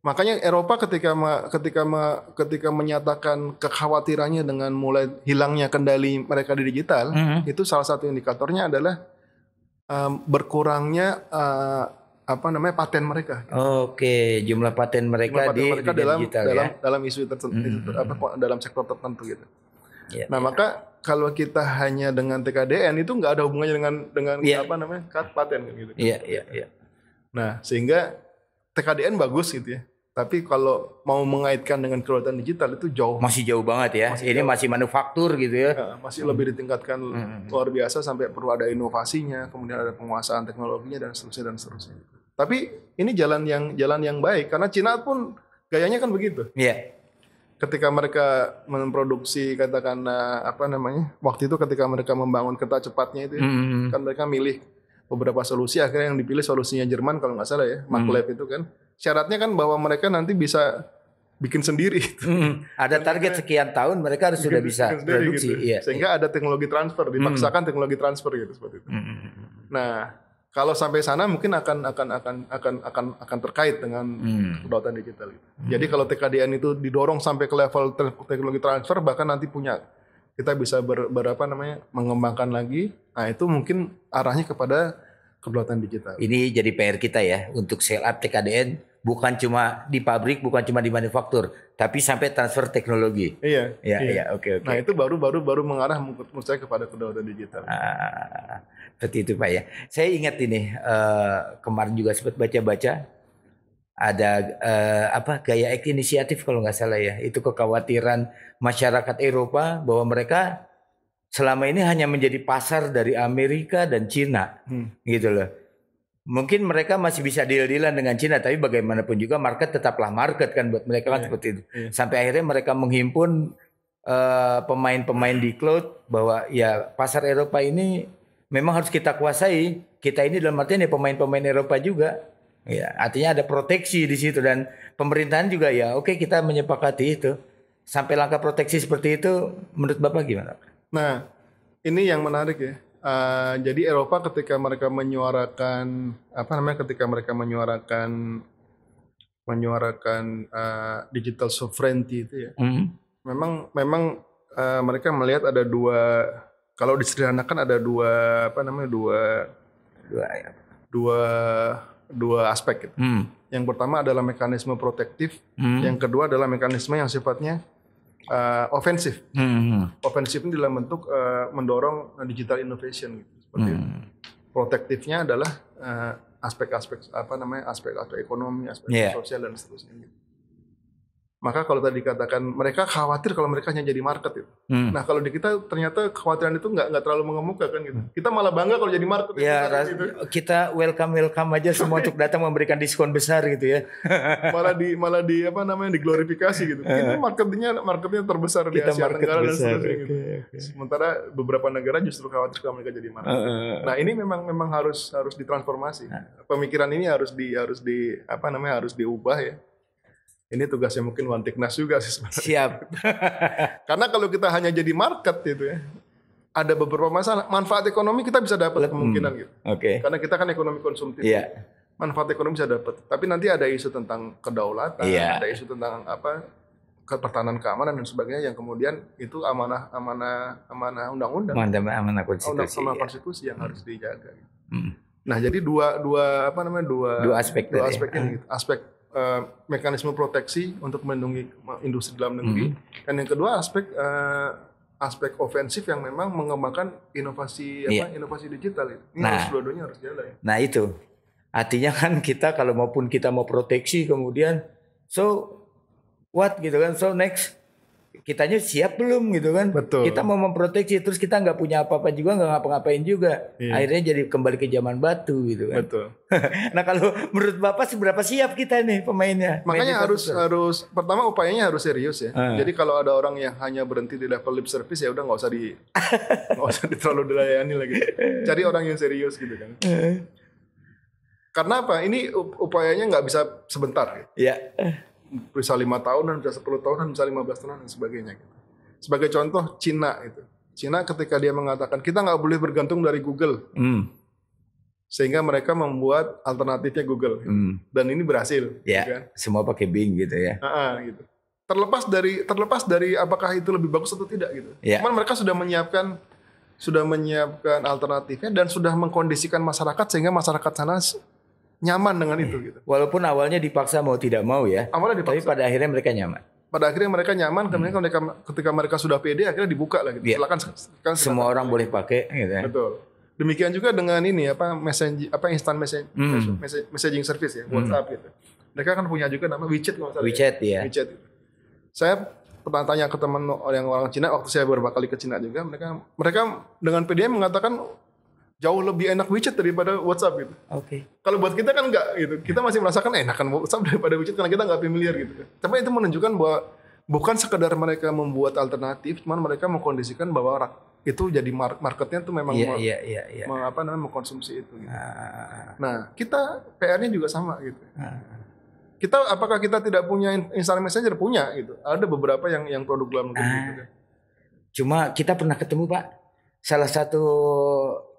Makanya Eropa ketika menyatakan kekhawatirannya dengan mulai hilangnya kendali mereka di digital, itu salah satu indikatornya adalah berkurangnya paten mereka. Oke, jumlah paten mereka di digital dalam isu tertentu, dalam sektor tertentu gitu. Ya, nah, maka kalau kita hanya dengan TKDN itu nggak ada hubungannya dengan paten gitu. Iya. Nah, sehingga TKDN bagus gitu ya. Tapi kalau mau mengaitkan dengan kedaulatan digital itu masih jauh banget ya. Masih manufaktur gitu ya. Masih lebih ditingkatkan luar biasa sampai perlu ada inovasinya, kemudian ada penguasaan teknologinya dan seterusnya. Tapi ini jalan yang baik karena Cina pun gayanya kan begitu. Iya. Ketika mereka memproduksi waktu itu ketika mereka membangun kereta cepatnya itu kan mereka milih beberapa solusi, akhirnya yang dipilih solusinya Jerman kalau nggak salah ya, Maglev itu kan. Syaratnya kan bahwa mereka nanti bisa bikin sendiri. Ada target sekian tahun mereka harus sudah bisa produksi. Gitu. Iya, sehingga ada teknologi transfer, dipaksakan teknologi transfer gitu seperti itu. Nah, kalau sampai sana mungkin akan terkait dengan kedaulatan digital. Jadi kalau TKDN itu didorong sampai ke level teknologi transfer, bahkan nanti kita bisa mengembangkan lagi. Nah, itu mungkin arahnya kepada kedaulatan digital. Ini jadi PR kita ya untuk scale up TKDN, bukan cuma di pabrik, bukan cuma di manufaktur, tapi sampai transfer teknologi. Iya. Oke. Nah, itu baru mengarah menurut saya kepada kedaulatan digital. Seperti itu Pak ya. Saya ingat ini kemarin juga sempat baca-baca ada gaya inisiatif kalau nggak salah ya, itu kekhawatiran masyarakat Eropa bahwa mereka selama ini hanya menjadi pasar dari Amerika dan Cina, gitu loh. Mungkin mereka masih bisa deal-dealan dengan Cina, tapi bagaimanapun juga market tetaplah market kan buat mereka kan seperti itu. Sampai akhirnya mereka menghimpun pemain-pemain di cloud bahwa ya pasar Eropa ini memang harus kita kuasai. Kita ini dalam artian ya pemain-pemain Eropa juga. Ya, artinya ada proteksi di situ dan pemerintahan juga ya. Oke, kita menyepakati itu. Sampai langkah proteksi seperti itu, menurut Bapak gimana? Nah, ini yang menarik ya. Jadi Eropa ketika mereka menyuarakan digital sovereignty itu ya. Memang mereka melihat ada kalau disederhanakan ada dua aspek gitu. Yang pertama adalah mekanisme protektif, yang kedua adalah mekanisme yang sifatnya ofensif. Ofensif ini dalam bentuk mendorong digital innovation gitu. Seperti itu. Protektifnya adalah aspek-aspek ekonomi, aspek sosial dan seterusnya gitu. Maka kalau tadi dikatakan mereka khawatir kalau mereka hanya jadi market itu. Nah, kalau di kita ternyata kekhawatiran itu nggak terlalu mengemuka kan gitu. Kita malah bangga kalau jadi market. Ya, gitu. Kita welcome aja semua untuk datang memberikan diskon besar gitu ya. malah diglorifikasi gitu. Kita marketnya terbesar di Asia Tenggara dan seterusnya gitu. Sementara beberapa negara justru khawatir kalau mereka jadi market. Nah, ini memang harus ditransformasi. Pemikiran ini harus diubah ya. Ini tugasnya mungkin Wantiknas juga sih sebenarnya. Siap. Karena kalau kita hanya jadi market gitu ya, ada beberapa masalah. Manfaat ekonomi kita bisa dapat kemungkinan gitu. Karena kita kan ekonomi konsumtif. Manfaat ekonomi bisa dapat. Tapi nanti ada isu tentang kedaulatan, ada isu tentang pertahanan keamanan dan sebagainya yang kemudian itu amanah undang-undang. Amanah konstitusi. Amanah konstitusi yang harus dijaga. Nah, jadi dua aspek dua tadi. aspek ini gitu. Aspek mekanisme proteksi untuk melindungi industri dalam negeri, dan yang kedua aspek ofensif yang memang mengembangkan inovasi inovasi digital itu. Ini harus dua-duanya harus jalan. Nah, itu. Artinya kan kita kalau maupun kita mau proteksi kemudian so what gitu kan, so next kitanya siap belum gitu kan. Betul. Kita mau memproteksi terus kita nggak punya apa-apa juga, nggak ngapa-ngapain juga. Akhirnya jadi kembali ke zaman batu gitu kan. Betul. Nah, kalau menurut Bapak seberapa siap kita nih pemainnya? Makanya harus pertama upayanya harus serius ya. Jadi kalau ada orang yang hanya berhenti di level lip service, ya udah nggak usah terlalu dilayani lagi. Cari orang yang serius gitu kan. Karena apa? Ini upayanya nggak bisa sebentar. Iya. Bisa 5 tahunan, bisa 10 tahunan, bisa 15 tahunan dan sebagainya. Gitu. Sebagai contoh Cina itu. Cina ketika dia mengatakan kita nggak boleh bergantung dari Google, sehingga mereka membuat alternatifnya Google. Gitu. Dan ini berhasil. Ya. Gitu kan? Semua pakai Bing gitu ya. Gitu. Terlepas dari apakah itu lebih bagus atau tidak gitu. Ya. Cuman mereka sudah menyiapkan alternatifnya dan sudah mengkondisikan masyarakat sehingga masyarakat sana nyaman dengan itu gitu. Walaupun awalnya dipaksa mau tidak mau ya. Awalnya dipaksa. Tapi pada akhirnya mereka nyaman. Pada akhirnya mereka nyaman, kemudian ketika mereka sudah pede akhirnya dibuka lah gitu. Silakan semua orang boleh pakai gitu ya. Betul. Demikian juga dengan ini instant messaging service ya, WhatsApp gitu. Mereka kan punya juga nama WeChat kalau salah. WeChat ya. WeChat itu. Saya pernah tanya ke teman orang Cina waktu saya beberapa kali ke Cina juga, mereka dengan pede mengatakan jauh lebih enak WeChat daripada WhatsApp gitu. Oke. Kalau buat kita kan enggak gitu. Kita masih merasakan enakan WhatsApp daripada WeChat karena kita nggak familiar gitu. Tapi itu menunjukkan bahwa bukan sekedar mereka membuat alternatif, cuman mereka mengkondisikan bahwa itu jadi marketnya tuh memang mengkonsumsi itu. Gitu. Nah, kita PR-nya juga sama gitu. Apakah kita tidak punya instant messenger? Punya gitu. Ada beberapa yang produk dalam negeri gitu. Cuma kita pernah ketemu Pak, salah satu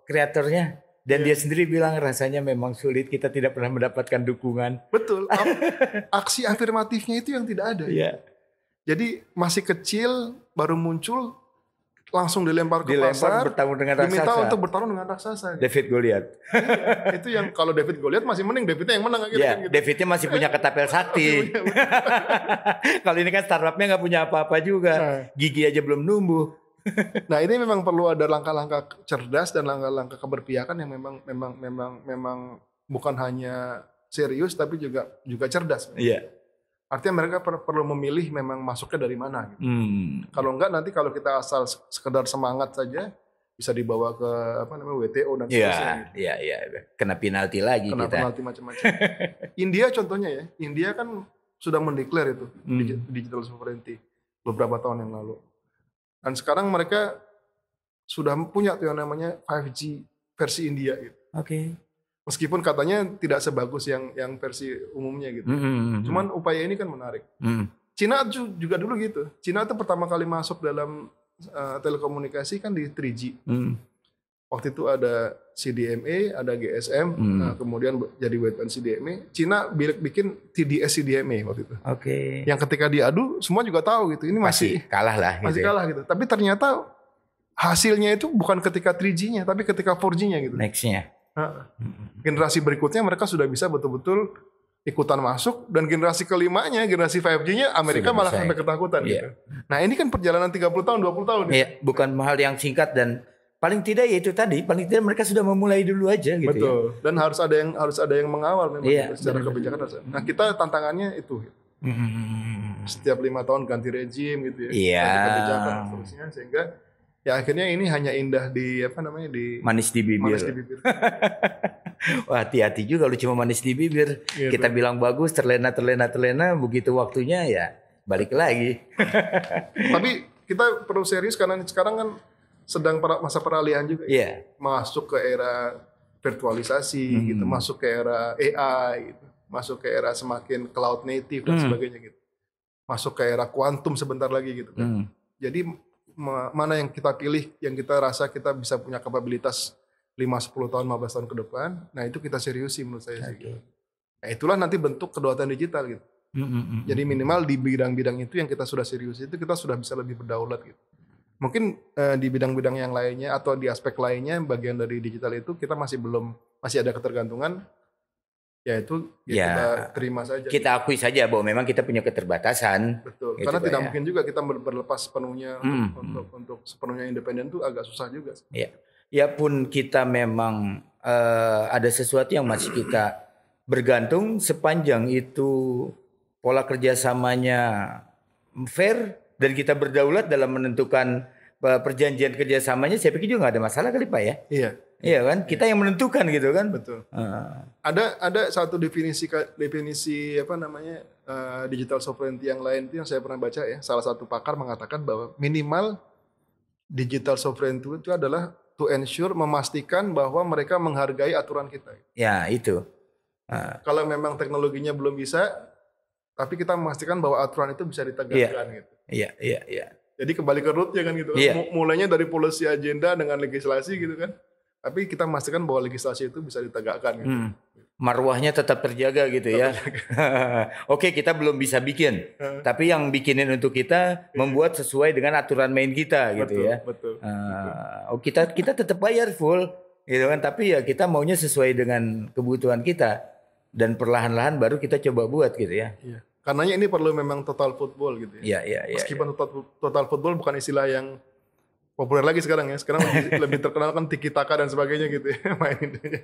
kreatornya, dan dia sendiri bilang rasanya memang sulit, kita tidak pernah mendapatkan dukungan. Betul. Aksi afirmatifnya itu yang tidak ada. Iya. Jadi masih kecil, baru muncul, langsung dilempar ke pasar, bertarung dengan raksasa. Diminta untuk bertarung dengan raksasa. Gitu. David Goliath. Itu yang kalau David Goliath masih mending, Davidnya yang menang akhirnya. Iya, gitu. Davidnya masih punya ketapel sakti. Kalau ini kan startupnya nggak punya apa-apa juga, gigi aja belum numbuh. Nah, ini memang perlu ada langkah-langkah cerdas dan langkah-langkah keberpihakan yang memang bukan hanya serius tapi juga cerdas. Iya. Artinya mereka perlu memilih memang masuknya dari mana gitu. Kalau enggak nanti kalau kita asal sekedar semangat saja bisa dibawa ke WTO dan seterusnya. Iya. Kena penalti lagi kita. Kena penalti macam-macam. India contohnya ya. India kan sudah mendeklar itu digital sovereignty beberapa tahun yang lalu. Dan sekarang mereka sudah punya tuh yang namanya 5G versi India gitu. Oke. Meskipun katanya tidak sebagus yang versi umumnya gitu. Cuman upaya ini kan menarik. Cina juga dulu gitu. Cina itu pertama kali masuk dalam telekomunikasi kan di 3G. Waktu itu ada CDMA, ada GSM, kemudian jadi wideband CDMA. Cina bikin TDS CDMA waktu itu. Oke. Yang ketika diadu, semua juga tahu gitu. Ini masih kalah lah. Masih gitu kalah gitu. Tapi ternyata hasilnya itu bukan ketika 3G-nya, tapi ketika 4G-nya gitu. Next-nya. Generasi berikutnya mereka sudah bisa betul-betul ikutan masuk, dan generasi kelimanya, generasi 5G-nya Amerika sudah malah sampai ketakutan gitu. Nah, ini kan perjalanan 30 tahun, 20 tahun. Iya, bukan hal yang singkat, dan paling tidak ya itu tadi, paling tidak mereka sudah memulai dulu aja gitu. Betul. Dan harus ada yang mengawal memang secara kebijakan. Nah, kita tantangannya itu. Setiap 5 tahun ganti rejim gitu ya. Ganti kebijakan dan seterusnya, sehingga ya akhirnya ini hanya indah di manis di bibir. Wah, hati-hati juga lu cuma manis di bibir. Gitu. Kita bilang bagus, terlena, begitu waktunya ya balik lagi. Tapi kita perlu serius karena sekarang kan sedang masa peralihan juga. Masuk ke era virtualisasi gitu, masuk ke era AI gitu, masuk ke era semakin cloud native dan sebagainya gitu. Masuk ke era kuantum sebentar lagi gitu kan. Jadi mana yang kita pilih, yang kita rasa kita bisa punya kapabilitas 5-10 tahun, 15 tahun ke depan, nah itu kita seriusi menurut saya sih. Gitu. Nah, itulah nanti bentuk kedaulatan digital gitu. Jadi minimal di bidang-bidang itu yang kita sudah serius itu kita sudah bisa lebih berdaulat gitu. Mungkin di bidang-bidang yang lainnya atau di aspek lainnya bagian dari digital itu kita masih ada ketergantungan, ya itu ya Ya, kita terima saja. kita akui saja bahwa memang kita punya keterbatasan. Betul. Gitu, Karena Pak, tidak ya. mungkin juga kita berlepas sepenuhnya untuk sepenuhnya independen itu agak susah juga. Ya. Ya pun kita memang ada sesuatu yang masih kita bergantung sepanjang itu pola kerjasamanya fair dan kita berdaulat dalam menentukan perjanjian kerjasamanya. Saya pikir juga nggak ada masalah kali Pak ya. Iya. Iya kan, kita yang menentukan gitu kan. Betul. Ada satu definisi apa namanya digital sovereignty yang lain itu yang saya pernah baca ya. Salah satu pakar mengatakan bahwa minimal digital sovereignty itu adalah to ensure, memastikan bahwa mereka menghargai aturan kita. Ya itu. Kalau memang teknologinya belum bisa, tapi kita memastikan bahwa aturan itu bisa ditegakkan gitu. Iya. Jadi kembali ke rootnya kan gitu. Iya. Mulainya dari policy agenda dengan legislasi gitu kan. Tapi kita memastikan bahwa legislasi itu bisa ditegakkan gitu. Marwahnya tetap terjaga gitu ya. Oke, kita belum bisa bikin, tapi yang bikinin untuk kita membuat sesuai dengan aturan main kita gitu ya. Betul. Oh, kita tetap bayar full gitu kan, tapi ya kita maunya sesuai dengan kebutuhan kita dan perlahan-lahan baru kita coba buat gitu ya. Iya. Karenanya ini perlu memang total football gitu ya. Iya. Meskipun total football bukan istilah yang populer lagi sekarang ya. Sekarang lebih terkenal kan tiki taka dan sebagainya gitu ya. Main intinya.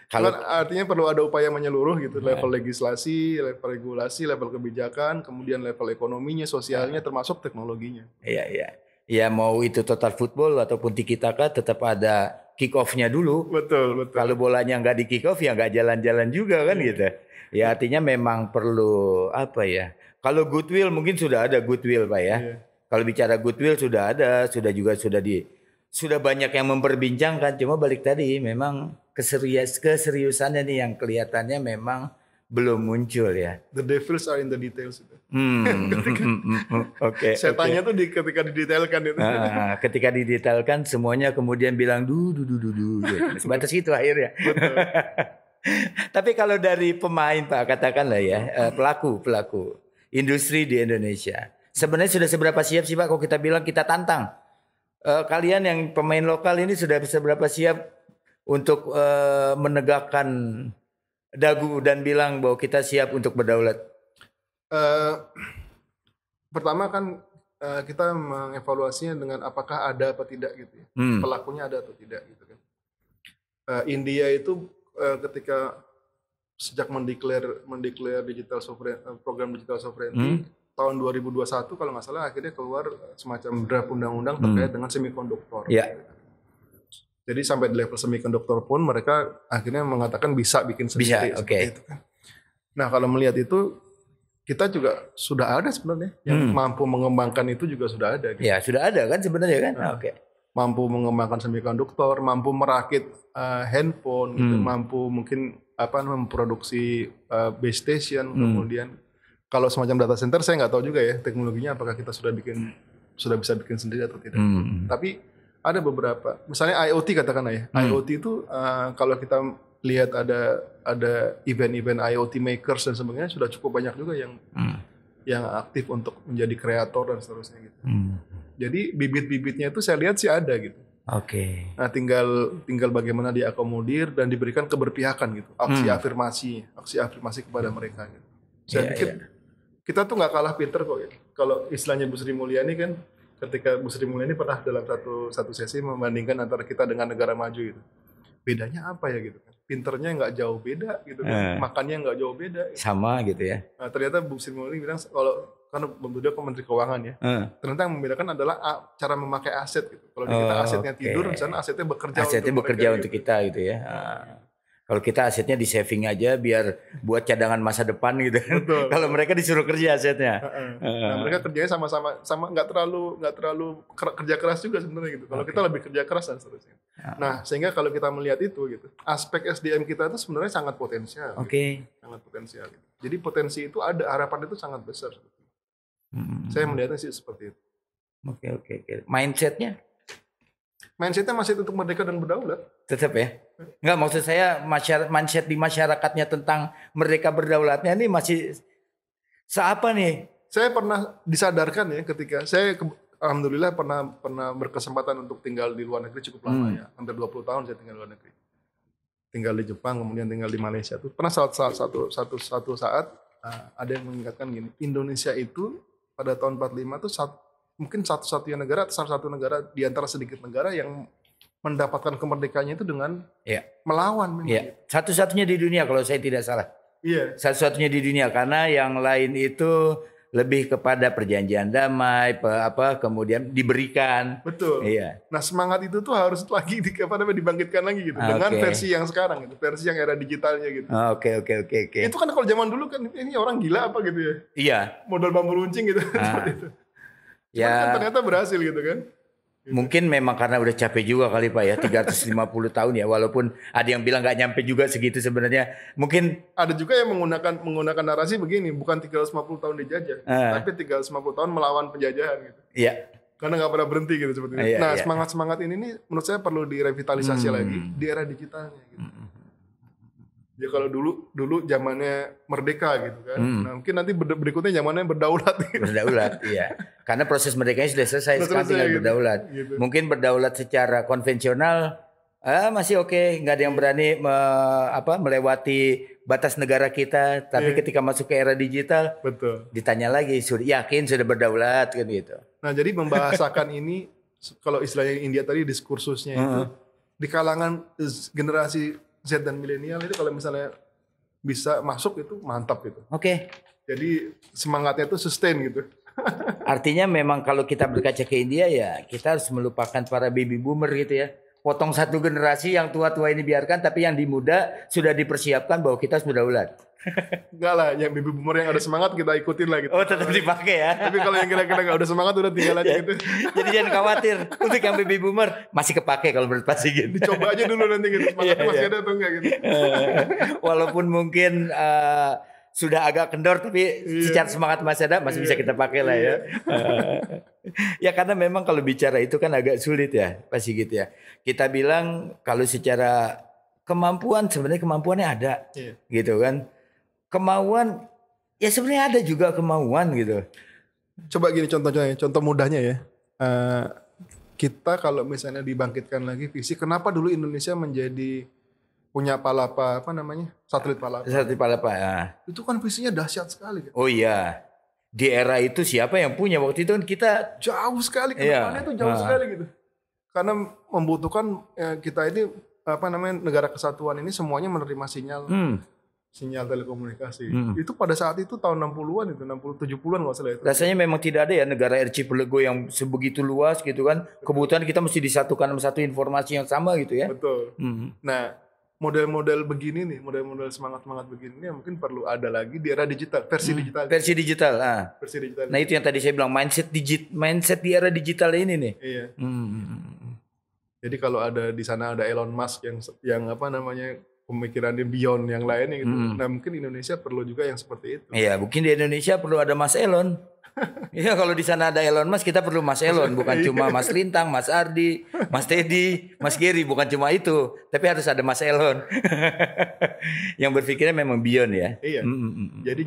Kalau artinya perlu ada upaya menyeluruh gitu, level legislasi, level regulasi, level kebijakan, kemudian level ekonominya, sosialnya, termasuk teknologinya. Iya. Ya mau itu total football ataupun tiki taka tetap ada kick off-nya dulu. Betul. Kalau bolanya nggak di kick off ya nggak jalan-jalan juga kan gitu. Ya artinya memang perlu apa ya? Kalau goodwill mungkin sudah ada goodwill Pak ya. Iya. Kalau bicara goodwill sudah ada, sudah banyak yang memperbincangkan. Cuma balik tadi memang keseriusannya nih yang kelihatannya memang belum muncul ya. The devils are in the details. Oke. Setannya tuh ketika didetailkan itu. Ketika didetailkan semuanya kemudian bilang du. Sebatas itu akhirnya. Tapi kalau dari pemain Pak katakanlah ya pelaku industri di Indonesia. Sebenarnya sudah seberapa siap sih Pak kalau kita bilang kita tantang. Kalian yang pemain lokal ini sudah seberapa siap untuk menegakkan dagu dan bilang bahwa kita siap untuk berdaulat? Pertama kan kita mengevaluasinya dengan apakah ada apa tidak gitu ya. Pelakunya ada atau tidak gitu kan. India itu ketika sejak mendeklar program digital sovereignty tahun 2021 kalau nggak salah akhirnya keluar semacam draft undang-undang terkait dengan semikonduktor. Yeah. Jadi sampai di level semikonduktor pun mereka akhirnya mengatakan bisa bikin sendiri. Bisa, oke. Itu kan. Nah kalau melihat itu kita juga sudah ada sebenarnya yang mampu mengembangkan itu juga sudah ada. Gitu. Ya sudah ada kan sebenarnya kan. Oke. Mampu mengembangkan semikonduktor, mampu merakit handphone, gitu, mampu mungkin memproduksi base station, kemudian kalau semacam data center saya nggak tahu juga ya teknologinya apakah kita sudah bisa bikin sendiri atau tidak. Tapi ada beberapa, misalnya IoT katakanlah ya. IoT itu kalau kita lihat ada event-event IoT makers dan sebagainya sudah cukup banyak juga yang aktif untuk menjadi kreator dan seterusnya gitu. Jadi bibit-bibitnya itu saya lihat sih ada gitu. Oke. Nah tinggal bagaimana diakomodir dan diberikan keberpihakan gitu. Aksi afirmasi kepada mereka gitu. Saya pikir kita tuh nggak kalah pinter kok ya. Kalau istilahnya Bu Sri Mulyani kan, ketika Bu Sri Mulyani pernah dalam satu sesi membandingkan antara kita dengan negara maju gitu. Bedanya apa ya gitu kan? Pinternya nggak jauh beda gitu kan. Makannya nggak jauh beda. Gitu. Sama gitu ya. Nah, ternyata Bu Sri Mulyani bilang kalau kan beliau ke Menteri Keuangan ya. Ternyata yang membedakan adalah cara memakai aset gitu. Kalau kita asetnya tidur, misalnya asetnya bekerja untuk kita gitu ya. Kalau kita asetnya di saving aja biar buat cadangan masa depan gitu. Kalau mereka disuruh kerja asetnya. Nah, mereka kerjanya sama nggak terlalu kerja keras juga sebenarnya gitu. Kalau kita lebih kerja keras dan seterusnya. Nah, sehingga kalau kita melihat itu gitu, aspek SDM kita itu sebenarnya sangat potensial. Oke. Gitu. Sangat potensial. Gitu. Jadi potensi itu ada, harapan itu sangat besar. Saya melihatnya sih seperti itu. Oke. Mindsetnya masih untuk merdeka dan berdaulat. Tetap ya? Enggak, maksud saya mindset di masyarakatnya tentang merdeka berdaulatnya ini masih seapa nih? Saya pernah disadarkan ya ketika saya alhamdulillah pernah berkesempatan untuk tinggal di luar negeri cukup lama ya. Hampir 20 tahun saya tinggal di luar negeri. Tinggal di Jepang, kemudian tinggal di Malaysia tuh. Pernah satu saat ada yang mengingatkan gini, Indonesia itu pada tahun 45 tuh mungkin satu-satunya negara atau salah satu negara di antara sedikit negara yang mendapatkan kemerdekaannya itu dengan melawan. Iya, satu-satunya di dunia kalau saya tidak salah. Iya. Satu-satunya di dunia, karena yang lain itu lebih kepada perjanjian damai, kemudian diberikan. Betul. Iya. Nah semangat itu tuh harus lagi dibangkitkan lagi gitu dengan versi yang sekarang gitu, versi yang era digitalnya gitu. Oke. Itu kan kalau zaman dulu kan ini orang gila apa gitu ya? Iya. Modal bambu runcing gitu. Seperti itu. Cuman kan ternyata berhasil gitu kan. Mungkin memang karena udah capek juga kali Pak ya, 350 tahun ya, walaupun ada yang bilang nggak nyampe juga segitu sebenarnya. Mungkin ada juga yang menggunakan narasi begini, bukan 350 tahun dijajah, tapi 350 tahun melawan penjajahan gitu. Iya. Karena nggak pernah berhenti gitu seperti itu. Nah, semangat ini nih menurut saya perlu direvitalisasi lagi di era digitalnya gitu. Ya kalau dulu zamannya merdeka gitu kan. Nah, mungkin nanti berikutnya zamannya berdaulat gitu. Berdaulat, iya. Karena proses merdekanya sudah selesai, sekarang tinggal berdaulat. Gitu. Mungkin berdaulat secara konvensional masih oke, nggak ada yang berani melewati batas negara kita. Tapi ketika masuk ke era digital, betul. Ditanya lagi, yakin sudah berdaulat kan gitu. Nah, jadi membahasakan ini kalau istilahnya India tadi diskursusnya itu di kalangan generasi Z dan milenial itu kalau misalnya bisa masuk itu mantap gitu. Oke. Jadi semangatnya itu sustain gitu. Artinya memang kalau kita berkaca ke India ya kita harus melupakan para baby boomer gitu ya. Potong satu generasi yang tua-tua ini biarkan, tapi yang di muda sudah dipersiapkan bahwa kita sudah berdaulat. Enggak lah, yang baby boomer yang ada semangat kita ikutin lah gitu. Oh tetap dipakai ya. Tapi kalau yang kira-kira gak udah semangat udah tinggal aja gitu. Jadi jangan khawatir, untuk yang baby boomer masih kepake kalau menurut Pak Sigit. Dicoba aja dulu nanti gitu, semangatnya masih ada atau enggak gitu. Walaupun mungkin sudah agak kendor tapi secara semangat masih ada, masih bisa kita pakai lah ya. Ya karena memang kalau bicara itu kan agak sulit ya Pak Sigit ya. Kita bilang kalau secara kemampuan sebenarnya kemampuannya ada gitu kan. Kemauan ya sebenarnya ada juga kemauan gitu. Coba gini contoh mudahnya ya. Kita kalau misalnya dibangkitkan lagi visi, kenapa dulu Indonesia menjadi punya Palapa satelit Palapa. Satelit Palapa ya. Itu kan visinya dahsyat sekali. Kan? Oh iya. Di era itu siapa yang punya waktu itu kan kita jauh sekali ke depannya itu jauh sekali gitu. Karena membutuhkan kita ini negara kesatuan ini semuanya menerima sinyal telekomunikasi. Itu pada saat itu tahun 60-an itu, 70-an enggak salah itu. Rasanya memang tidak ada ya negara archipelago yang sebegitu luas gitu kan. Kebutuhan kita mesti disatukan sama satu informasi yang sama gitu ya. Betul. Nah, model-model begini nih, model-model semangat-semangat begini nih mungkin perlu ada lagi di era digital, versi digital. Versi digital. Versi digital. Nah, itu yang tadi saya bilang mindset di era digital ini nih. Iya. Jadi kalau ada di sana ada Elon Musk yang pemikirannya beyond yang lainnya gitu. Nah mungkin Indonesia perlu juga yang seperti itu. Iya, mungkin di Indonesia perlu ada Mas Elon. Iya, kalau di sana ada Elon Musk kita perlu Mas Elon, bukan cuma Mas Lintang, Mas Ardi, Mas Teddy, Mas Gary, bukan cuma itu, tapi harus ada Mas Elon. Yang berpikirnya memang beyond ya. Iya. Jadi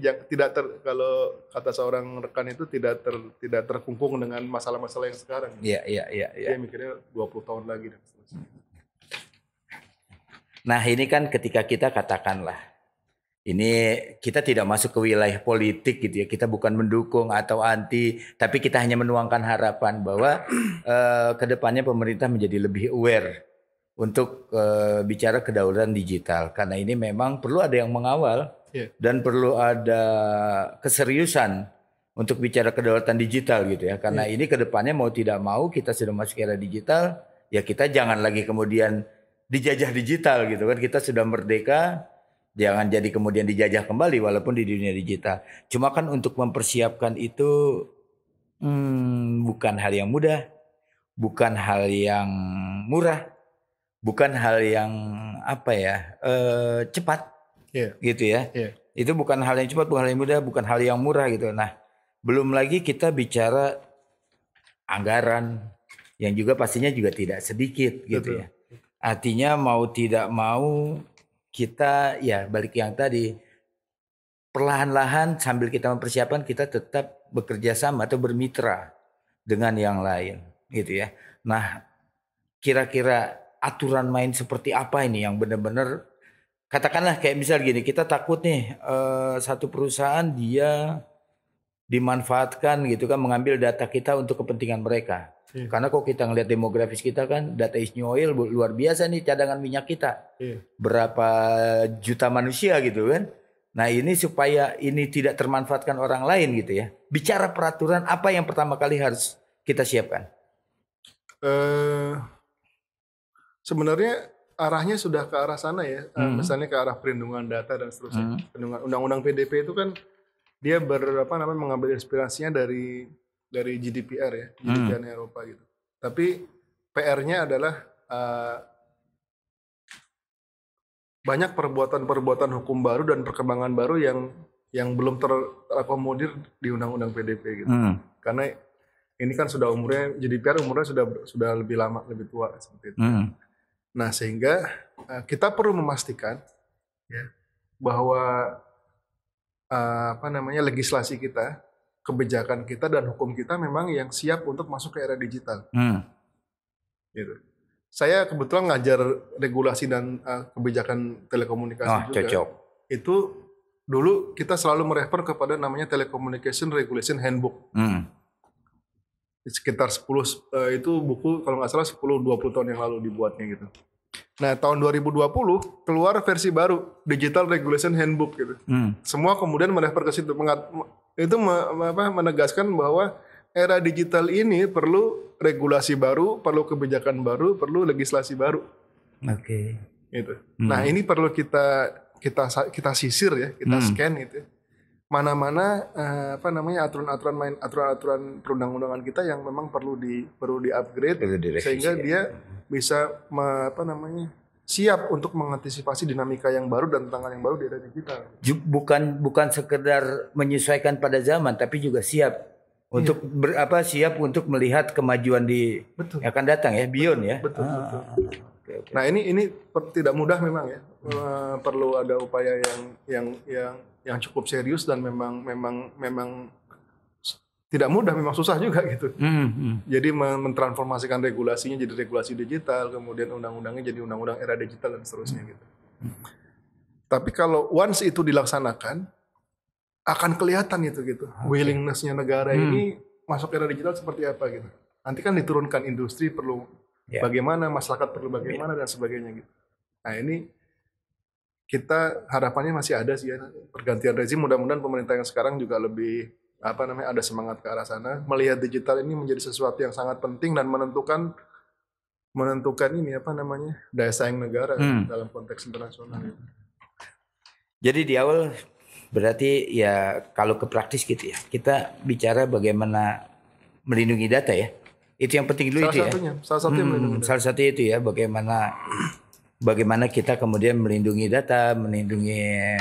kalau kata seorang rekan itu tidak terkungkung dengan masalah-masalah yang sekarang. Iya. Dia mikirnya 20 tahun lagi dan seterusnya. Nah ini kan ketika kita katakanlah, ini kita tidak masuk ke wilayah politik gitu ya, kita bukan mendukung atau anti, tapi kita hanya menuangkan harapan bahwa kedepannya pemerintah menjadi lebih aware untuk bicara kedaulatan digital. Karena ini memang perlu ada yang mengawal dan perlu ada keseriusan untuk bicara kedaulatan digital gitu ya. Karena ini kedepannya mau tidak mau kita sudah masuk era digital, ya kita jangan lagi kemudian dijajah digital gitu kan. Kita sudah merdeka, jangan jadi kemudian dijajah kembali walaupun di dunia digital. Cuma kan untuk mempersiapkan itu bukan hal yang mudah, bukan hal yang murah, bukan hal yang cepat gitu ya. Itu bukan hal yang cepat, bukan hal yang mudah, bukan hal yang murah gitu. Nah belum lagi kita bicara anggaran yang juga pastinya juga tidak sedikit gitu. Betul. Ya. Artinya mau tidak mau kita ya balik yang tadi perlahan-lahan sambil kita mempersiapkan kita tetap bekerja sama atau bermitra dengan yang lain gitu ya. Nah, kira-kira aturan main seperti apa ini yang benar-benar, katakanlah kayak misal gini, kita takut nih satu perusahaan dia dimanfaatkan gitu kan, mengambil data kita untuk kepentingan mereka. Karena kok kita ngelihat demografis kita kan, data is new oil luar biasa nih cadangan minyak kita. Berapa juta manusia gitu kan. Nah ini supaya ini tidak termanfaatkan orang lain gitu ya. Bicara peraturan, apa yang pertama kali harus kita siapkan? Sebenarnya arahnya sudah ke arah sana ya. Misalnya ke arah perlindungan data dan seterusnya. Undang-undang PDP itu kan dia mengambil inspirasinya dari GDPR ya, GDPR Eropa gitu. Tapi PR-nya adalah banyak perbuatan-perbuatan hukum baru dan perkembangan baru yang belum terakomodir di undang-undang PDP gitu. Karena ini kan sudah umurnya, GDPR umurnya sudah lebih lama, lebih tua seperti itu. Nah, sehingga kita perlu memastikan ya bahwa legislasi kita, kebijakan kita dan hukum kita memang yang siap untuk masuk ke era digital. Gitu. Saya kebetulan ngajar regulasi dan kebijakan telekomunikasi juga. Cocok. Itu dulu kita selalu merefer kepada namanya Telecommunication Regulation Handbook. Sekitar 10 itu buku kalau nggak salah 10-20 tahun yang lalu dibuatnya gitu. Nah, tahun 2020 keluar versi baru, Digital Regulation Handbook gitu. Semua kemudian merefer ke situ, itu menegaskan bahwa era digital ini perlu regulasi baru, perlu kebijakan baru, perlu legislasi baru. Oke. Gitu. Nah, ini perlu kita sisir ya, kita scan gitu. Mana-mana aturan-aturan perundang-undangan kita yang memang perlu di-upgrade sehingga dia bisa siap untuk mengantisipasi dinamika yang baru dan tantangan yang baru di era digital. Bukan sekedar menyesuaikan pada zaman, tapi juga siap untuk siap untuk melihat kemajuan di yang akan datang ya, beyond ya. Betul. Okay. Nah ini tidak mudah memang ya. Perlu ada upaya yang cukup serius dan memang tidak mudah, memang susah juga gitu. Jadi mentransformasikan regulasinya jadi regulasi digital, kemudian undang-undangnya jadi undang-undang era digital dan seterusnya gitu. Tapi kalau once itu dilaksanakan, akan kelihatan itu gitu. Willingness-nya negara ini masuk era digital seperti apa gitu. Nanti kan diturunkan industri perlu bagaimana, masyarakat perlu bagaimana dan sebagainya gitu. Nah ini kita harapannya masih ada sih ya, pergantian rezim, mudah-mudahan pemerintah yang sekarang juga lebih ada semangat ke arah sana, melihat digital ini menjadi sesuatu yang sangat penting dan menentukan ini daya saing negara dalam konteks internasional. Jadi di awal berarti ya kalau ke praktis gitu ya, kita bicara bagaimana melindungi data ya. Itu yang penting dulu Salah satu itu ya, bagaimana kita kemudian melindungi data, melindungi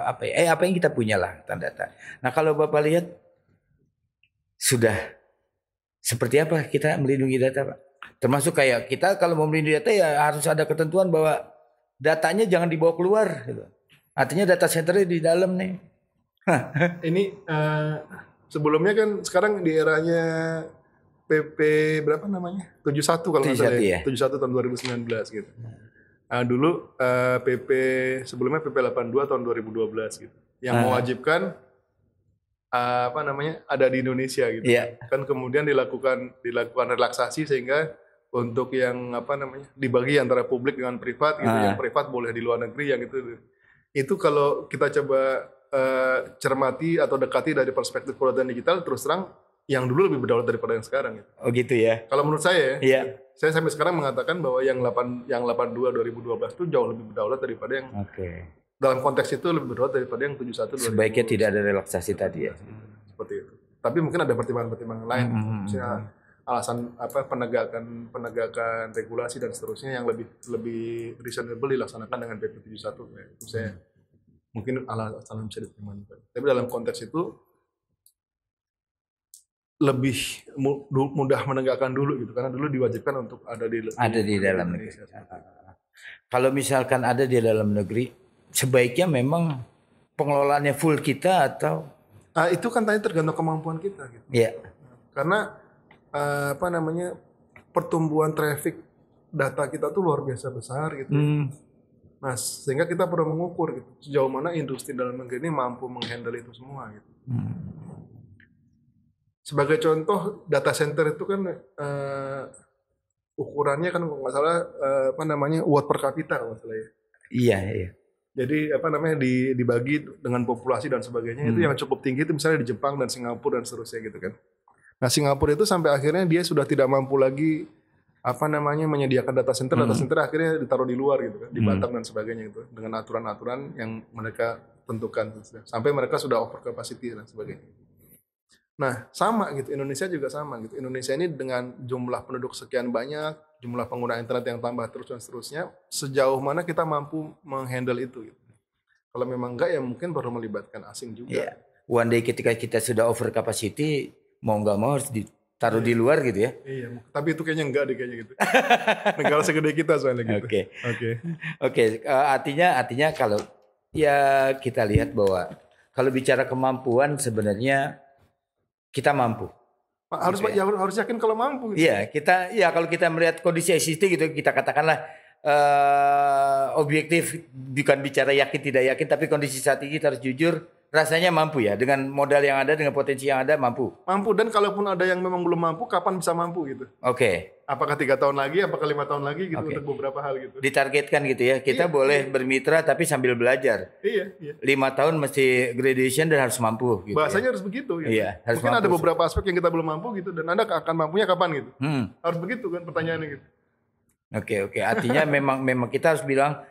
apa yang kita punya lah tentang data. Nah kalau Bapak lihat sudah seperti apa kita melindungi data Pak? Termasuk kayak kita kalau mau melindungi data ya harus ada ketentuan bahwa datanya jangan dibawa keluar gitu. Artinya data centernya di dalam nih. Ini sebelumnya kan sekarang di eranya PP berapa namanya? 71 kalau nggak salah ya. 71 tahun 2019 gitu. Dulu PP sebelumnya PP 82 tahun 2012 gitu. Yang mewajibkan ada di Indonesia gitu. Kan kemudian dilakukan relaksasi sehingga untuk yang dibagi antara publik dengan privat gitu. Yang privat boleh di luar negeri, yang itu kalau kita coba cermati atau dekati dari perspektif kedaulatan digital, terus terang yang dulu lebih berdaulat daripada yang sekarang gitu. Oh gitu ya. Kalau menurut saya saya sampai sekarang mengatakan bahwa yang 82 2012 itu jauh lebih berdaulat daripada yang dalam konteks itu lebih berdaulat daripada yang 71 2012. Sebaiknya tidak ada relaksasi tadi ya. Seperti itu. Tapi mungkin ada pertimbangan-pertimbangan lain. Misalnya alasan penegakan regulasi dan seterusnya yang lebih reasonable dilaksanakan dengan PP 71 ya. Itu saya mungkin alasan bisa dipertimbangkan. Tapi dalam konteks itu lebih mudah menegakkan dulu gitu, karena dulu diwajibkan untuk ada di dalam negeri. Kalau misalkan ada di dalam negeri, sebaiknya memang pengelolaannya full kita atau itu kan tadi tergantung kemampuan kita gitu. Iya. Karena apa namanya, pertumbuhan traffic data kita tuh luar biasa besar gitu. Nah, sehingga kita perlu mengukur gitu sejauh mana industri dalam negeri ini mampu menghandle itu semua gitu. Sebagai contoh, data center itu kan ukurannya kan kalau nggak salah apa namanya, watt per kapita kalau nggak salah ya. Iya, iya. Jadi apa namanya, dibagi dengan populasi dan sebagainya, itu yang cukup tinggi itu misalnya di Jepang dan Singapura dan seterusnya gitu kan. Nah, Singapura itu sampai akhirnya dia sudah tidak mampu lagi apa namanya menyediakan data center akhirnya ditaruh di luar gitu kan, di Batam dan sebagainya gitu, dengan aturan-aturan yang mereka tentukan sampai mereka sudah over capacity dan sebagainya. Nah, sama gitu, Indonesia juga sama gitu. Indonesia ini dengan jumlah penduduk sekian banyak, jumlah pengguna internet yang tambah terus dan seterusnya, sejauh mana kita mampu menghandle itu gitu. Kalau memang enggak ya mungkin perlu melibatkan asing juga. Yeah. One day ketika kita sudah over capacity, mau nggak mau harus ditaruh di luar gitu ya. Iya, tapi itu kayaknya enggak deh kayaknya gitu. Negara segede kita soalnya gitu. Oke. Artinya kalau ya kita lihat bahwa kalau bicara kemampuan sebenarnya kita mampu. Harus yakin kalau mampu. Gitu. Iya, kalau kita melihat kondisi existing gitu, kita katakanlah objektif, bukan bicara yakin tidak yakin, tapi kondisi saat ini kita harus jujur, rasanya mampu ya, dengan modal yang ada, dengan potensi yang ada, mampu. Mampu, dan kalaupun ada yang memang belum mampu, kapan bisa mampu gitu? Oke. Apakah 3 tahun lagi, apakah 5 tahun lagi gitu untuk beberapa hal gitu. Ditargetkan gitu ya, kita boleh bermitra tapi sambil belajar. Iya. 5 tahun mesti graduation dan harus mampu. Gitu bahasanya harus begitu. Gitu. Iya, harus mungkin mampu. ada beberapa aspek yang kita belum mampu gitu, dan Anda akan mampunya kapan gitu. Harus begitu kan pertanyaannya gitu. Oke. Artinya memang kita harus bilang,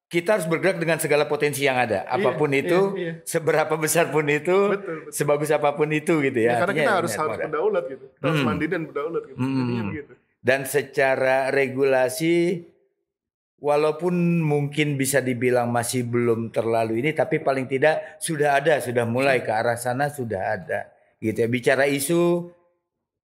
kita harus bergerak dengan segala potensi yang ada. Apapun itu, seberapa besar pun itu, betul. Sebagus apapun itu gitu ya. Karena kita harus berdaulat gitu. Kita harus mandiri dan berdaulat gitu. Jadinya begitu. Dan secara regulasi, walaupun mungkin bisa dibilang masih belum terlalu ini, tapi paling tidak sudah mulai ke arah sana, sudah ada. Gitu ya. Bicara isu,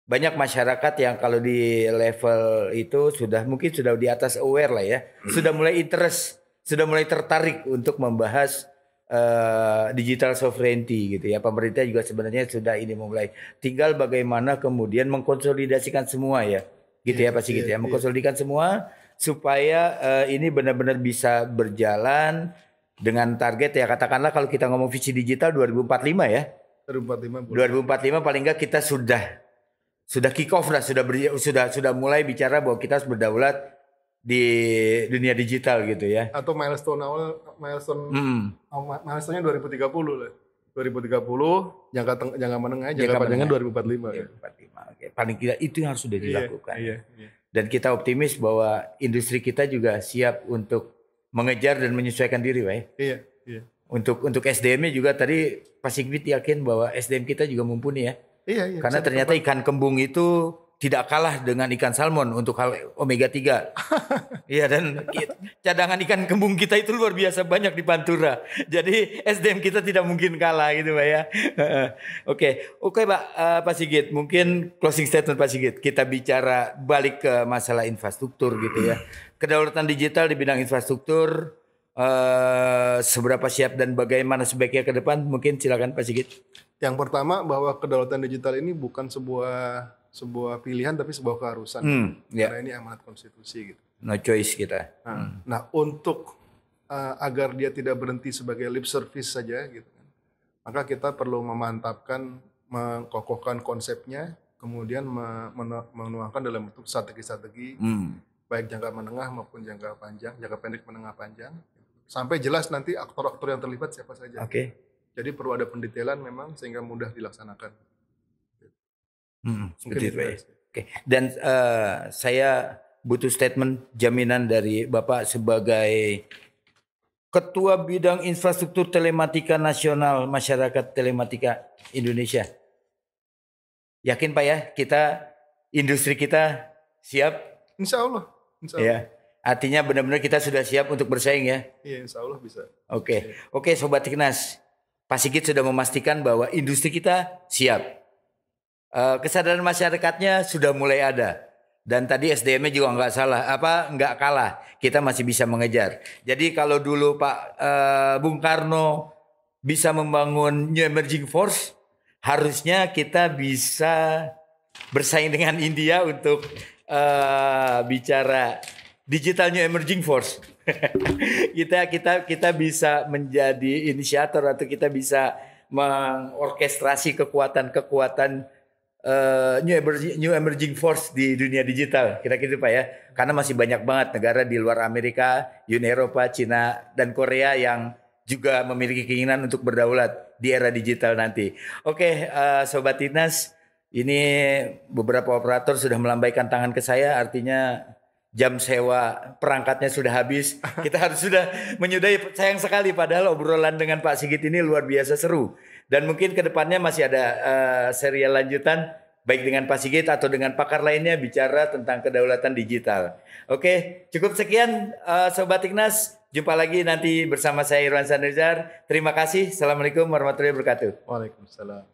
banyak masyarakat yang kalau di level itu mungkin sudah di atas aware lah ya. Sudah mulai interest, sudah mulai tertarik untuk membahas digital sovereignty gitu ya. Pemerintah juga sebenarnya sudah ini mulai. Tinggal bagaimana kemudian mengkonsolidasikan semua ya. Gitu ya Pak Sigit ya. Mengkonsolidasikan semua supaya ini benar-benar bisa berjalan dengan target ya, katakanlah kalau kita ngomong visi digital 2045 ya. 2045 paling enggak kita sudah kick off lah, sudah mulai bicara bahwa kita harus berdaulat di dunia digital gitu ya. Atau milestone-nya 2030 lah. 2030, jangka menengah, jangka panjangnya 2045. Ya. 2045. Oke. Paling tidak itu yang harus sudah dilakukan. Iya. Dan kita optimis bahwa industri kita juga siap untuk mengejar dan menyesuaikan diri, Pak. Iya. Untuk SDM-nya juga tadi Pak Sigit yakin bahwa SDM kita juga mumpuni ya. Iya. Karena ternyata ikan kembung itu tidak kalah dengan ikan salmon untuk hal omega 3. Iya, dan cadangan ikan kembung kita itu luar biasa banyak di Pantura. Jadi SDM kita tidak mungkin kalah gitu Pak ya. Oke Pak Sigit, mungkin closing statement Pak Sigit. Kita bicara balik ke masalah infrastruktur gitu ya. Kedaulatan digital di bidang infrastruktur, seberapa siap dan bagaimana sebaiknya ke depan, mungkin silakan Pak Sigit. Yang pertama, bahwa kedaulatan digital ini bukan sebuah pilihan tapi sebuah keharusan. Karena ini amanat konstitusi gitu. No choice kita. Nah, untuk agar dia tidak berhenti sebagai lip service saja gitu kan, maka kita perlu memantapkan, mengkokohkan konsepnya, kemudian menuangkan dalam bentuk strategi-strategi baik jangka menengah maupun jangka panjang, jangka pendek, menengah, panjang, sampai jelas nanti aktor-aktor yang terlibat siapa saja. Jadi perlu ada pendetailan memang sehingga mudah dilaksanakan. Seperti itu. Oke. Dan saya butuh statement jaminan dari Bapak sebagai Ketua Bidang Infrastruktur Telematika Nasional Masyarakat Telematika Indonesia. Yakin Pak ya, industri kita siap? Insya Allah. Ya. Artinya benar-benar kita sudah siap untuk bersaing ya? Iya, insya Allah bisa. Oke, Sobat Tiknas. Pak Sigit sudah memastikan bahwa industri kita siap. Kesadaran masyarakatnya sudah mulai ada. Dan tadi SDM-nya juga nggak kalah. Kita masih bisa mengejar. Jadi kalau dulu Pak Bung Karno bisa membangun New Emerging Force, harusnya kita bisa bersaing dengan India untuk bicara digital new emerging force. kita bisa menjadi inisiator atau kita bisa mengorkestrasi kekuatan-kekuatan new emerging force di dunia digital, kira-kira Pak ya. Karena masih banyak banget negara di luar Amerika, Uni Eropa, Cina, dan Korea yang juga memiliki keinginan untuk berdaulat di era digital nanti. Oke, Sobat Tinas, ini beberapa operator sudah melambaikan tangan ke saya, artinya jam sewa perangkatnya sudah habis. Kita harus sudah menyudahi. Sayang sekali padahal obrolan dengan Pak Sigit ini luar biasa seru. Dan mungkin ke depannya masih ada serial lanjutan baik dengan Pak Sigit atau dengan pakar lainnya bicara tentang kedaulatan digital. Oke, cukup sekian Sobat Tignas. Jumpa lagi nanti bersama saya Irwan Sanrizar. Terima kasih. Assalamualaikum warahmatullahi wabarakatuh. Waalaikumsalam.